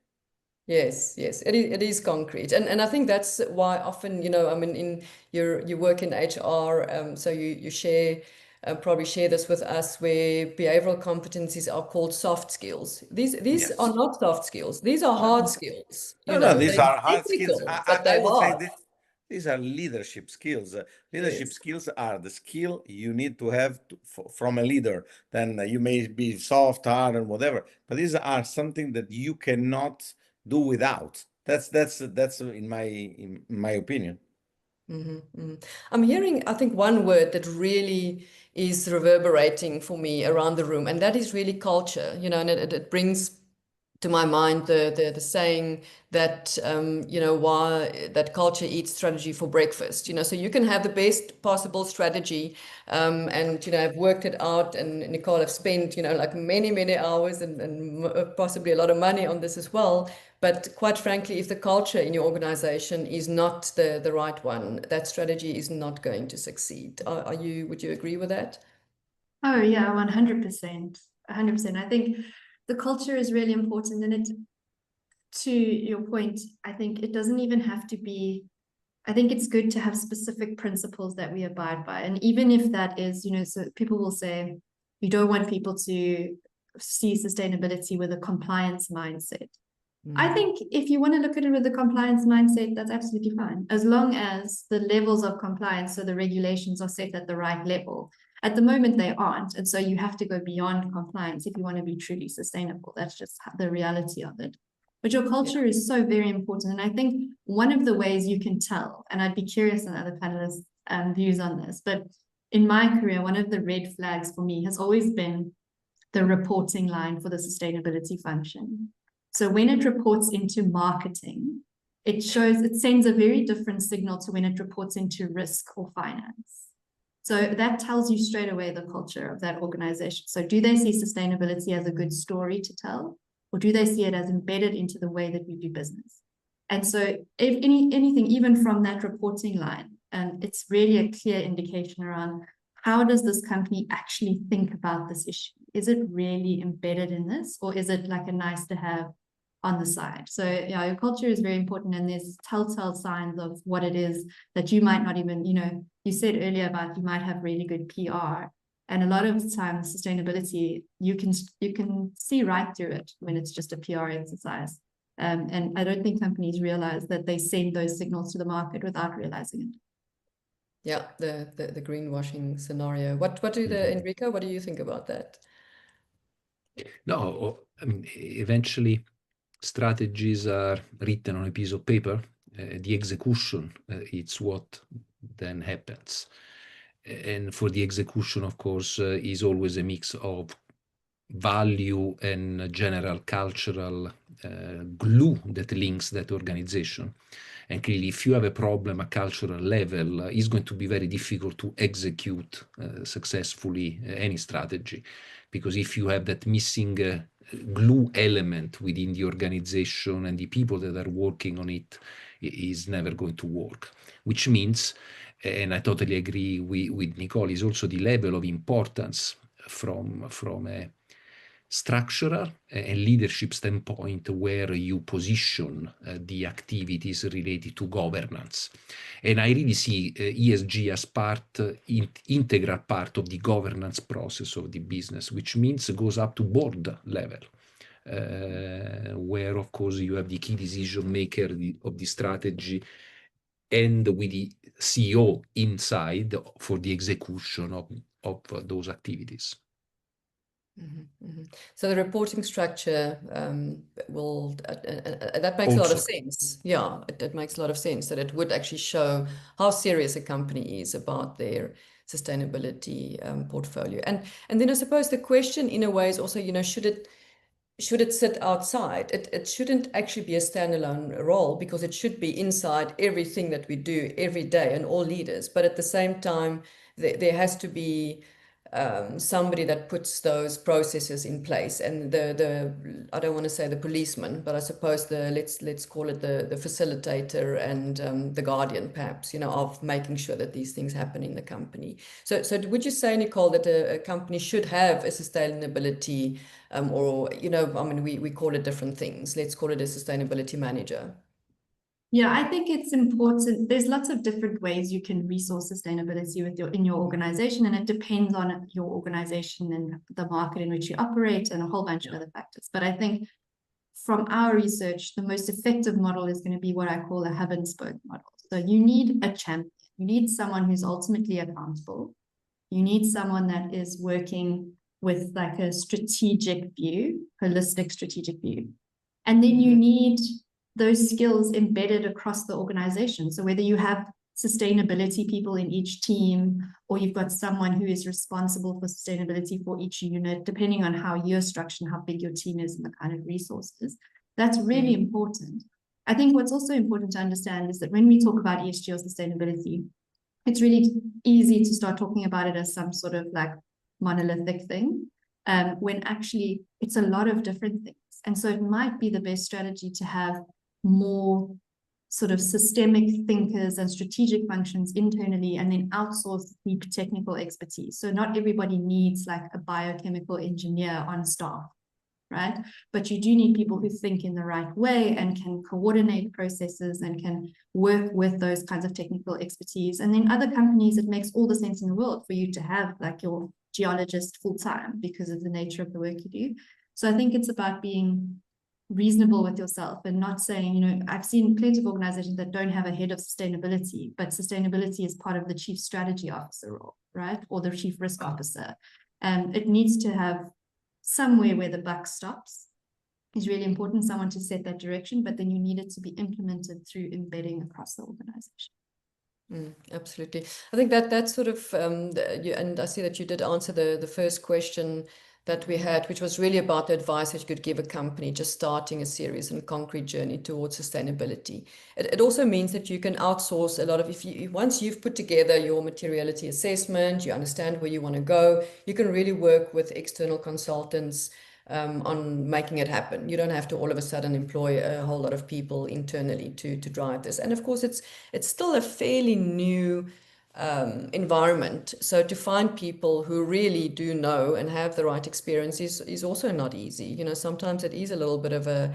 Yes, it is concrete, and I think that's why often, you know, I mean, in you work in HR, so you share. Probably share this with us, where behavioral competencies are called soft skills. These are not soft skills. These are hard skills.
No, these are hard skills.
But
I
they're
would
hard.
say these are leadership skills. Leadership skills are the skill you need to have from a leader. Then you may be soft, hard, and whatever, but these are something that you cannot do without. That's in my opinion.
I'm hearing, I think, one word that really is reverberating for me around the room, and that is really culture. You know, and it brings to my mind the saying that you know, why that culture eats strategy for breakfast. You know, so you can have the best possible strategy, and you know, I've worked it out, and Nicole have spent, you know, like many hours and possibly a lot of money on this as well. But quite frankly, if the culture in your organization is not the right one, that strategy is not going to succeed. Would you agree with that?
Oh yeah, 100%. 100%. I think the culture is really important, and it, to your point, I think it doesn't even have to be, I think it's good to have specific principles that we abide by. And even if that is, you know, so people will say, You don't want people to see sustainability with a compliance mindset. I think if you want to look at it with a compliance mindset, that's absolutely fine, as long as the levels of compliance, so the regulations are set at the right level. At the moment, they aren't. And so you have to go beyond compliance if you want to be truly sustainable. That's just the reality of it. But your culture is so very important. And I think one of the ways you can tell, and I'd be curious on other panelists' views on this, but in my career, one of the red flags for me has always been the reporting line for the sustainability function. So when it reports into marketing, it sends a very different signal to when it reports into risk or finance. So that tells you straight away the culture of that organization. So do they see sustainability as a good story to tell, or do they see it as embedded into the way that we do business? And so if anything, even from that reporting line, it's really a clear indication around how does this company actually think about this issue? Is it really embedded in this, or is it like a nice to have on the side? So yeah, your culture is very important, and there's telltale signs of what it is that you might not even, you said earlier about you might have really good PR, and a lot of times sustainability, you can see right through it when it's just a PR exercise. And I don't think companies realize that they send those signals to the market without realizing it.
Yeah, the greenwashing scenario. What do Enrico, what do you think about that?
No, I mean, eventually strategies are written on a piece of paper. The execution, it's what then happens. And for the execution, of course, is always a mix of value and general cultural glue that links that organization. And clearly, if you have a problem at cultural level, it's going to be very difficult to execute successfully any strategy. Because if you have that missing glue element within the organization and the people that are working on it, is never going to work. Which means, and I totally agree with Nicole, is also the level of importance from a structural and leadership standpoint where you position the activities related to governance. And I really see ESG as integral part of the governance process of the business, which means it goes up to board level, where of course you have the key decision maker of the strategy and with the CEO inside for the execution of those activities.
So the reporting structure that makes a lot of sense. Yeah, it makes a lot of sense that it would actually show how serious a company is about their sustainability portfolio. And then I suppose the question in a way is also, should it sit outside? It shouldn't actually be a standalone role, because it should be inside everything that we do every day and all leaders. But at the same time, there has to be somebody that puts those processes in place, and I don't want to say the policeman, but I suppose let's call it the facilitator and the guardian, perhaps, of making sure that these things happen in the company. So would you say, Nicole, that a company should have a sustainability or we call it different things. Let's call it a sustainability manager.
Yeah, I think it's important. There's lots of different ways you can resource sustainability in your organization, and it depends on your organization and the market in which you operate and a whole bunch of other factors. But I think from our research, the most effective model is going to be what I call a hub and spoke model. So you need a champion. You need someone who's ultimately accountable. You need someone that is working with like a strategic view, holistic strategic view. And then you need those skills embedded across the organization. So whether you have sustainability people in each team, or you've got someone who is responsible for sustainability for each unit, depending on how you're structured, how big your team is and the kind of resources, that's really important. I think what's also important to understand is that when we talk about ESG or sustainability, it's really easy to start talking about it as some sort of like monolithic thing, when actually it's a lot of different things. And so it might be the best strategy to have more sort of systemic thinkers and strategic functions internally, and then outsource deep technical expertise. So not everybody needs like a biochemical engineer on staff, right? But you do need people who think in the right way and can coordinate processes and can work with those kinds of technical expertise. And then other companies, it makes all the sense in the world for you to have like your geologist full-time because of the nature of the work you do. So I think it's about being reasonable with yourself and not saying, you know, I've seen plenty of organizations that don't have a head of sustainability, but sustainability is part of the chief strategy officer role, right? Or the chief risk officer. And it needs to have somewhere where the buck stops. Is really important, someone to set that direction, but then you need it to be implemented through embedding across the organization.
Absolutely. I think that sort of, and I see that you did answer the first question that we had, which was really about the advice that you could give a company just starting a serious and concrete journey towards sustainability. It also means that you can outsource a lot of, once you've put together your materiality assessment, you understand where you want to go, you can really work with external consultants on making it happen. You don't have to all of a sudden employ a whole lot of people internally to drive this. And of course, it's still a fairly new environment. So to find people who really do know and have the right experience is also not easy. You know, sometimes it is a little bit of a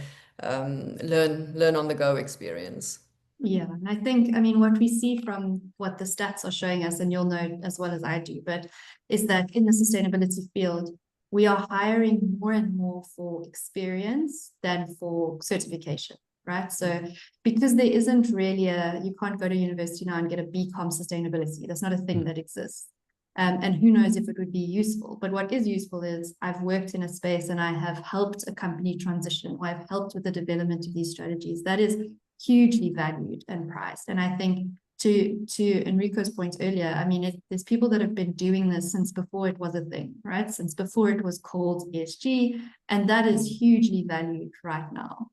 learn on the go experience.
Yeah, and I think, I mean, what we see from what the stats are showing us, and you'll know as well as I do, but is that in the sustainability field, we are hiring more and more for experience than for certification, right? So because there isn't really you can't go to university now and get a BCom sustainability. That's not a thing that exists. And who knows if it would be useful. But what is useful is I've worked in a space and I have helped a company transition, or I've helped with the development of these strategies. That is hugely valued and prized. And I think to Enrico's point earlier, I mean, there's people that have been doing this since before it was a thing, right? Since before it was called ESG, and that is hugely valued right now,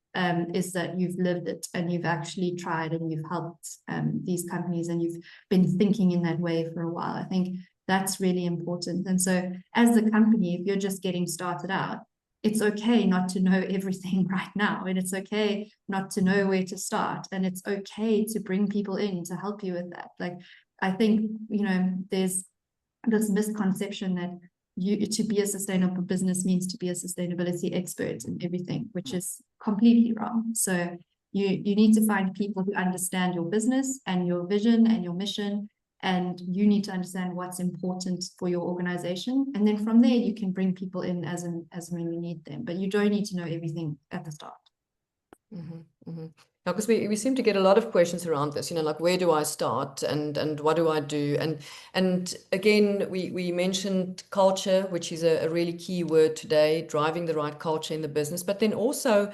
is that you've lived it and you've actually tried and you've helped these companies and you've been thinking in that way for a while. I think that's really important. And so as a company, if you're just getting started out, it's okay not to know everything right now, and it's okay not to know where to start, and it's okay to bring people in to help you with that. Like, I think, you know, there's this misconception that to be a sustainable business means to be a sustainability expert in everything, which is completely wrong. So you need to find people who understand your business and your vision and your mission, and you need to understand what's important for your organization. And then from there, you can bring people in as when you need them. But you don't need to know everything at the start.
Because we seem to get a lot of questions around this, you know, like, where do I start and what do I do? And again, we mentioned culture, which is a really key word today, driving the right culture in the business, but then also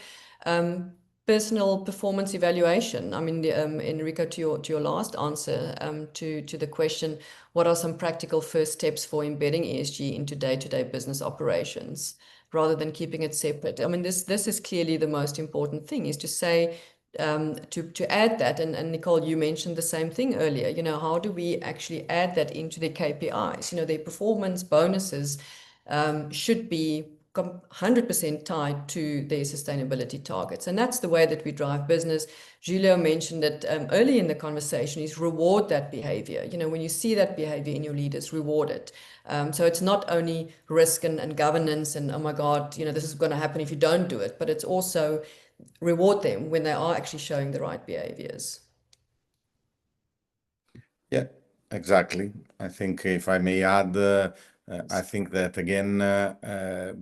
personal performance evaluation. I mean, Enrico, to your last answer to the question, what are some practical first steps for embedding ESG into day-to-day business operations rather than keeping it separate? I mean, this is clearly the most important thing, is to say, to add that, and Nicole, you mentioned the same thing earlier, you know, how do we actually add that into their KPIs? You know, their performance bonuses should be 100% tied to their sustainability targets. And that's the way that we drive business. Giulio mentioned it early in the conversation, is reward that behavior. You know, when you see that behavior in your leaders, reward it. So it's not only risk and governance and, oh my God, you know, this is going to happen if you don't do it, but it's also reward them when they are actually showing the right behaviors.
Yeah, exactly. I think if I may add, I think that again,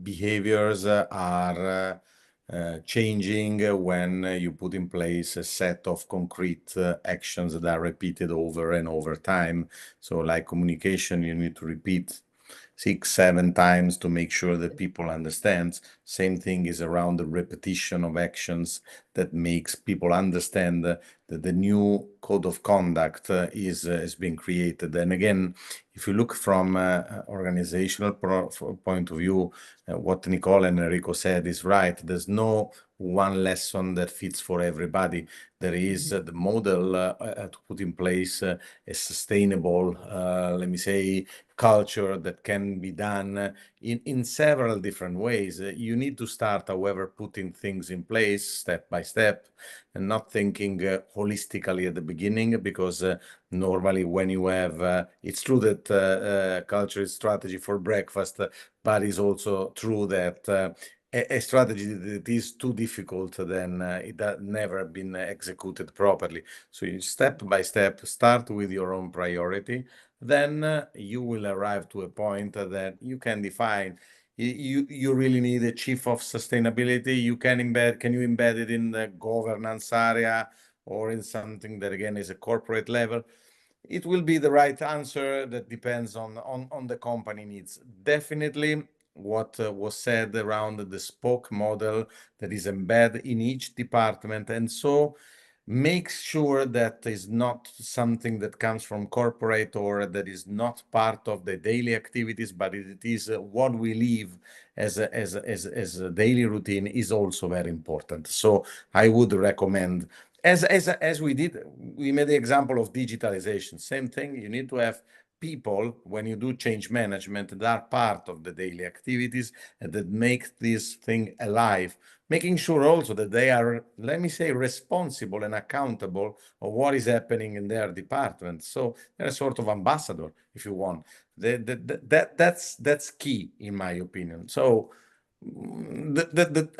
behaviors are changing when you put in place a set of concrete actions that are repeated over and over time. So like communication, you need to repeat 6-7 times to make sure that people understand. Same thing is around the repetition of actions that makes people understand that the new code of conduct is being created. And again, if you look from organizational point of view, what Nicole and Enrico said is right. There's no one lesson that fits for everybody. There is the model to put in place a sustainable, let me say, culture that can be done in several different ways. You need to start, however, putting things in place step by step and not thinking holistically at the beginning, because normally when you have, it's true that culture is strategy for breakfast, but it's also true that a strategy that is too difficult, then it has never been executed properly. So you step by step, start with your own priority, then you will arrive to a point that you can define. You really need a chief of sustainability. You can you embed it in the governance area or in something that again is a corporate level? It will be the right answer. That depends on the company needs. Definitely what was said around the spoke model that is embedded in each department, and so make sure that is not something that comes from corporate or that is not part of the daily activities, but it is what we live as a daily routine is also very important. So I would recommend, as we did, we made the example of digitalization. Same thing. You need to have people, when you do change management, that are part of the daily activities and that make this thing alive, making sure also that they are, let me say, responsible and accountable of what is happening in their department. So they're a sort of ambassador, if you want. That's key, in my opinion. So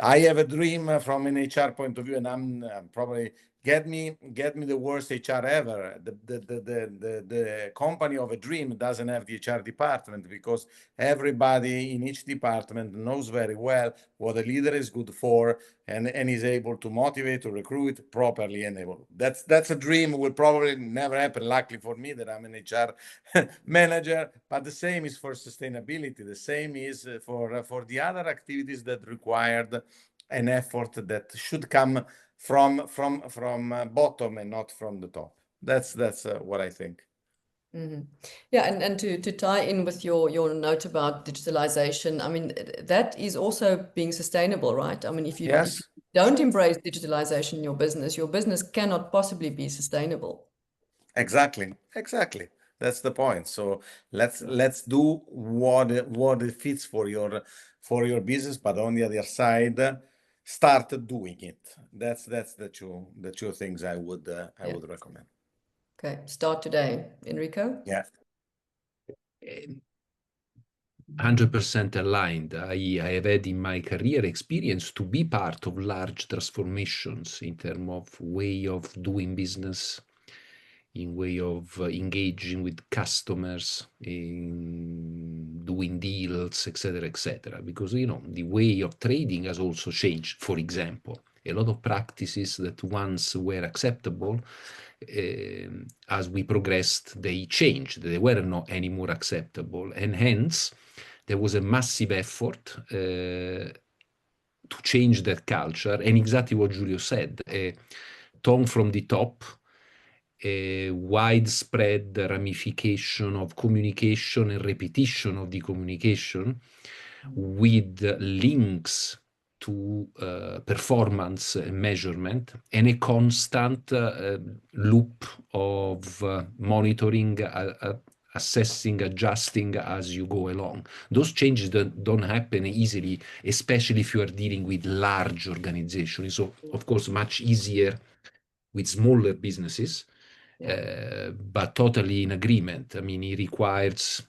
I have a dream from an HR point of view, and I'm probably get me the worst HR ever. The company of a dream doesn't have the HR department, because everybody in each department knows very well what a leader is good for, and is able to motivate, to recruit properly, and able. That's a dream. Will probably never happen. Luckily for me, that I'm an HR manager. But the same is for sustainability. The same is for the other activities that required an effort that should come from bottom and not from the top. That's what I think.
Mm-hmm. Yeah, and to tie in with your note about digitalization, I mean, that is also being sustainable, right? I mean, if you don't embrace digitalization in your business cannot possibly be sustainable.
Exactly. That's the point. So let's do what it fits for your business, but on the other side, start doing it. That's the two things I would recommend.
Okay, start today, Enrico.
Yeah.
100% aligned. I have had in my career experience to be part of large transformations in terms of way of doing business, in way of engaging with customers, in doing deals, etc., because, you know, the way of trading has also changed. For example, a lot of practices that once were acceptable, as we progressed, they changed. They were not anymore acceptable, and hence there was a massive effort to change that culture. And exactly what Giulio said, a tone from the top, a widespread ramification of communication and repetition of the communication with links to performance measurement, and a constant loop of monitoring, assessing, adjusting as you go along. Those changes don't happen easily, especially if you are dealing with large organizations. So, of course, much easier with smaller businesses, but totally in agreement. I mean, it requires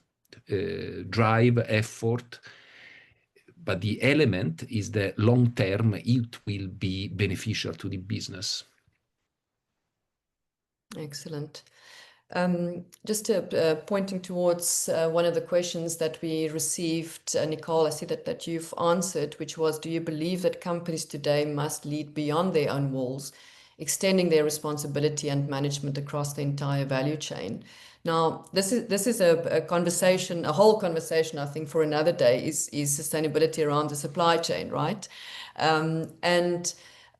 drive, effort, but the element is that long term it will be beneficial to the business.
Excellent. Just pointing towards one of the questions that we received, Nicole, I see that you've answered, which was, do you believe that companies today must lead beyond their own walls, extending their responsibility and management across the entire value chain? Now, this is a conversation, a whole conversation, I think, for another day, is sustainability around the supply chain, right? And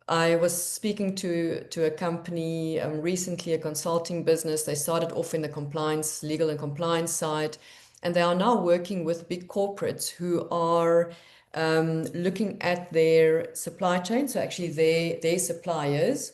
I was speaking to a company recently, a consulting business. They started off in the compliance, legal and compliance side, and they are now working with big corporates who are looking at their supply chain, so actually their suppliers,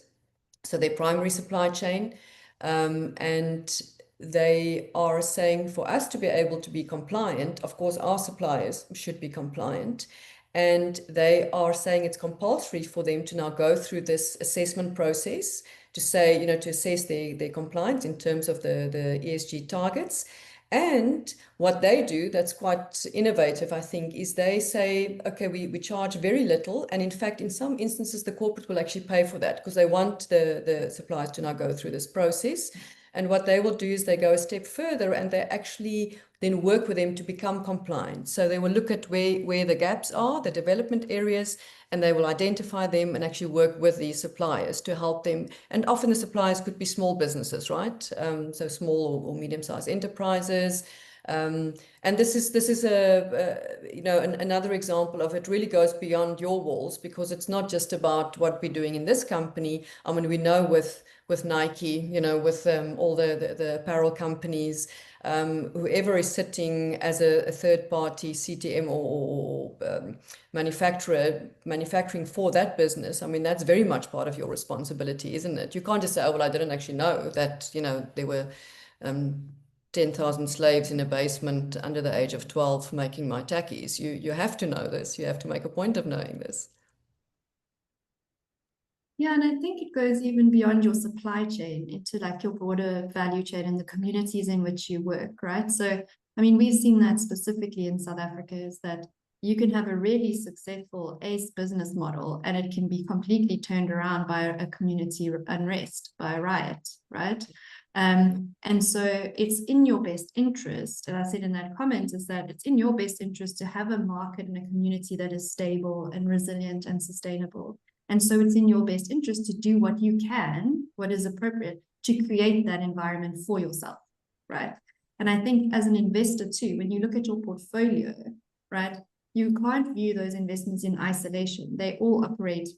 so their primary supply chain, and they are saying, for us to be able to be compliant, of course, our suppliers should be compliant. And they are saying it's compulsory for them to now go through this assessment process to say, you know, to assess their compliance in terms of the ESG targets. And what they do that's quite innovative, I think, is they say, okay, we charge very little. And in fact, in some instances, the corporate will actually pay for that because they want the suppliers to now go through this process. And what they will do is they go a step further and they actually then work with them to become compliant. So they will look at where the gaps are, the development areas, and they will identify them and actually work with the suppliers to help them. And often the suppliers could be small businesses, right? So small or medium-sized enterprises. And this is another example of it really goes beyond your walls, because it's not just about what we're doing in this company. I mean, we know with Nike, with all the apparel companies, whoever is sitting as a third-party CTM or manufacturing for that business, I mean, that's very much part of your responsibility, isn't it? You can't just say, oh, well, I didn't actually know that, there were 10,000 slaves in a basement under the age of 12 making my tackies. You have to know this. You have to make a point of knowing this.
Yeah, and I think it goes even beyond your supply chain into like your broader value chain and the communities in which you work, right? So, I mean, we've seen that specifically in South Africa, is that you can have a really successful ACE business model and it can be completely turned around by a community unrest, by a riot, right? And so it's in your best interest, and I said in that comment, is that it's in your best interest to have a market and a community that is stable and resilient and sustainable. And so it's in your best interest to do what you can, what is appropriate, to create that environment for yourself, right? And I think as an investor too, when you look at your portfolio, right, you can't view those investments in isolation. They all operate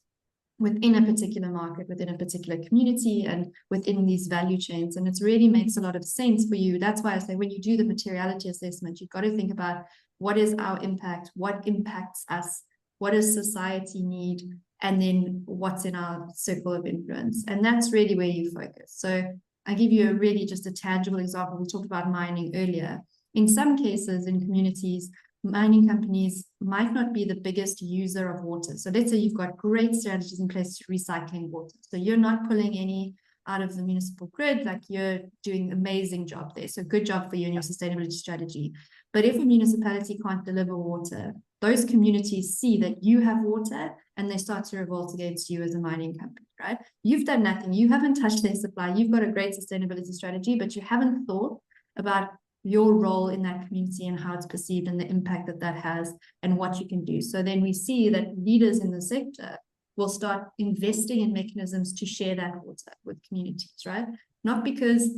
within a particular market, within a particular community, and within these value chains. And it really makes a lot of sense for you. That's why I say when you do the materiality assessment, you've got to think about what is our impact, what impacts us, what does society need, and then what's in our circle of influence. And that's really where you focus. So I give you just a tangible example. We talked about mining earlier. In some cases, in communities, mining companies might not be the biggest user of water. So let's say you've got great strategies in place to recycling water. So you're not pulling any out of the municipal grid, like you're doing an amazing job there. So good job for you and your sustainability strategy. But if a municipality can't deliver water, those communities see that you have water and they start to revolt against you as a mining company, right? You've done nothing. You haven't touched their supply. You've got a great sustainability strategy, but you haven't thought about your role in that community and how it's perceived and the impact that that has and what you can do. So then we see that leaders in the sector will start investing in mechanisms to share that water with communities, right? Not because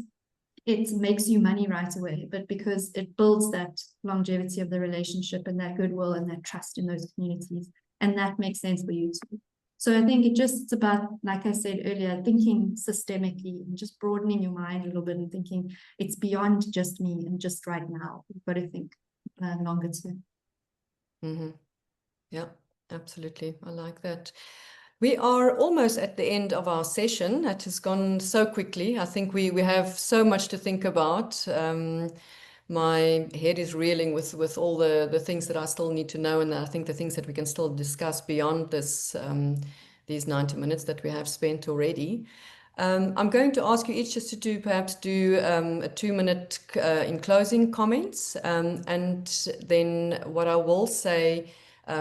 it makes you money right away, but because it builds that longevity of the relationship and that goodwill and that trust in those communities. And that makes sense for you too. So I think it's about, like I said earlier, thinking systemically and just broadening your mind a little bit and thinking it's beyond just me and just right now. You've got to think longer term.
Mm-hmm. Yeah, absolutely. I like that. We are almost at the end of our session. That has gone so quickly. I think we have so much to think about. My head is reeling with all the things that I still need to know, and I think the things that we can still discuss beyond this these 90 minutes that we have spent already. I'm going to ask you each just to perhaps do a 2-minute in closing comments, and then what I will say,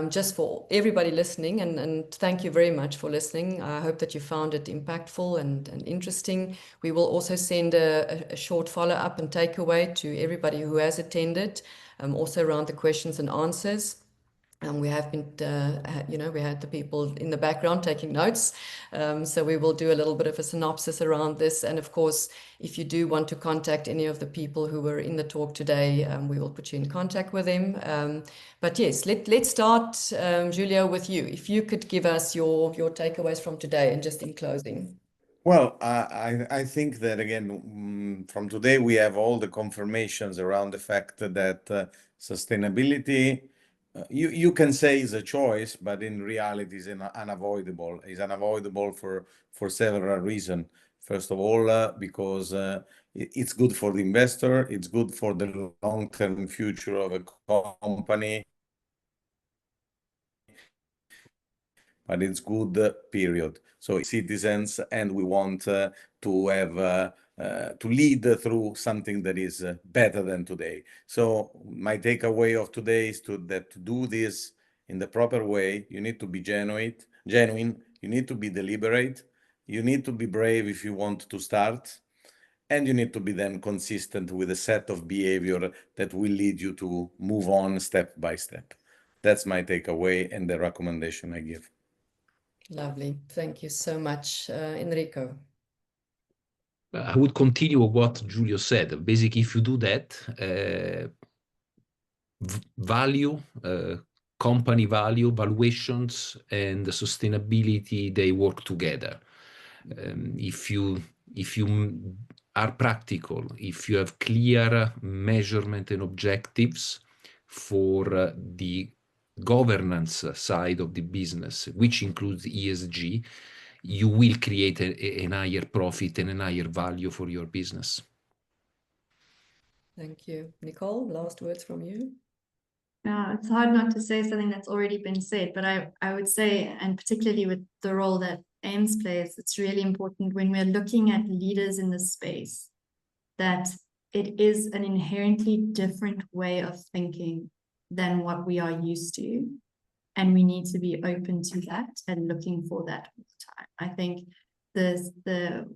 just for everybody listening, and thank you very much for listening. I hope that you found it impactful and interesting. We will also send a short follow-up and takeaway to everybody who has attended, also around the questions and answers. We have been, we had the people in the background taking notes. So we will do a little bit of a synopsis around this. And of course, if you do want to contact any of the people who were in the talk today, we will put you in contact with them. But yes, let's start, Giulio, with you. If you could give us your takeaways from today and just in closing.
Well, I think that again, from today, we have all the confirmations around the fact that sustainability, you can say is a choice, but in reality is unavoidable. It's unavoidable for several reasons. First of all, because it's good for the investor, it's good for the long-term future of a company, but it's good, period. So citizens, and we want to have to lead through something that is better than today. So my takeaway of today is to do this in the proper way. You need to be genuine. You need to be deliberate. You need to be brave if you want to start. and you need to be then consistent with a set of behavior that will lead you to move on step by step. That's my takeaway and the recommendation I give.
Lovely. Thank you so much, Enrico.
I would continue what Giulio said. Basically, if you do that, value, company value, valuations, and sustainability, they work together. If you are practical, if you have clear measurement and objectives for the governance side of the business, which includes ESG, you will create a higher profit and a higher value for your business.
Thank you. Nicole, last words from you.
Yeah, it's hard not to say something that's already been said, but I would say, and particularly with the role that AIMS plays, it's really important when we're looking at leaders in this space, that it is an inherently different way of thinking than what we are used to. And we need to be open to that and looking for that all the time. I think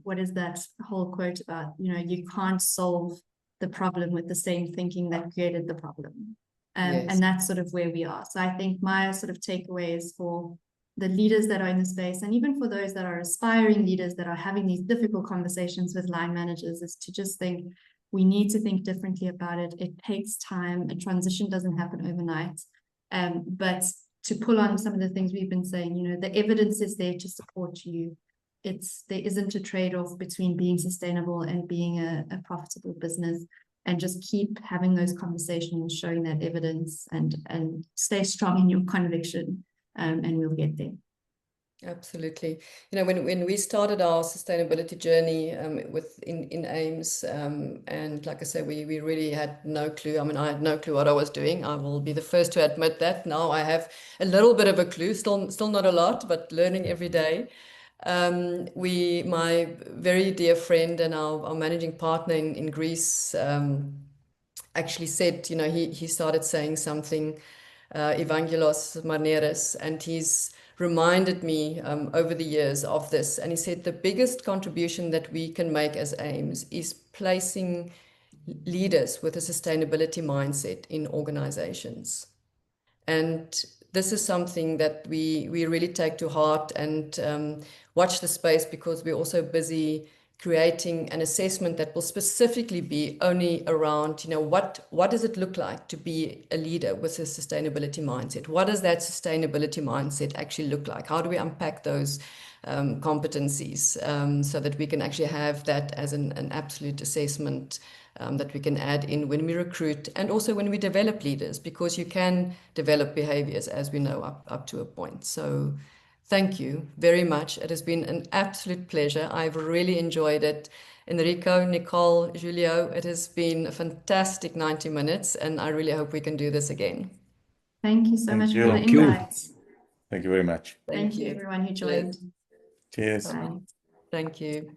what is that whole quote about, you can't solve the problem with the same thinking that created the problem.
Yes.
And that's sort of where we are. So I think my sort of takeaway is for the leaders that are in the space, and even for those that are aspiring leaders that are having these difficult conversations with line managers, is to just think, we need to think differently about it. It takes time. A transition doesn't happen overnight. But to pull on some of the things we've been saying, the evidence is there to support you. There isn't a trade-off between being sustainable and being a profitable business. And just keep having those conversations, showing that evidence, and stay strong in your conviction, and we'll get there.
Absolutely. When we started our sustainability journey in AIMS, and like I said, we really had no clue. I mean, I had no clue what I was doing. I will be the first to admit that. Now I have a little bit of a clue, still not a lot, but learning every day. My very dear friend and our managing partner in Greece actually said, he started saying something, Evangelos Marneres, and he's reminded me over the years of this. And he said the biggest contribution that we can make as AIMS is placing leaders with a sustainability mindset in organizations. And this is something that we really take to heart and watch the space, because we're also busy creating an assessment that will specifically be only around, what does it look like to be a leader with a sustainability mindset? What does that sustainability mindset actually look like? How do we unpack those competencies so that we can actually have that as an absolute assessment that we can add in when we recruit, and also when we develop leaders, because you can develop behaviors, as we know, up to a point. So thank you very much. It has been an absolute pleasure. I've really enjoyed it. Enrico, Nicole, Giulio, it has been a fantastic 90 minutes, and I really hope we can do this again.
Thank you so much for the
Thank you.
invite.
Thank you very much.
Thank you, everyone who joined.
Cheers.
Bye.
Thank you.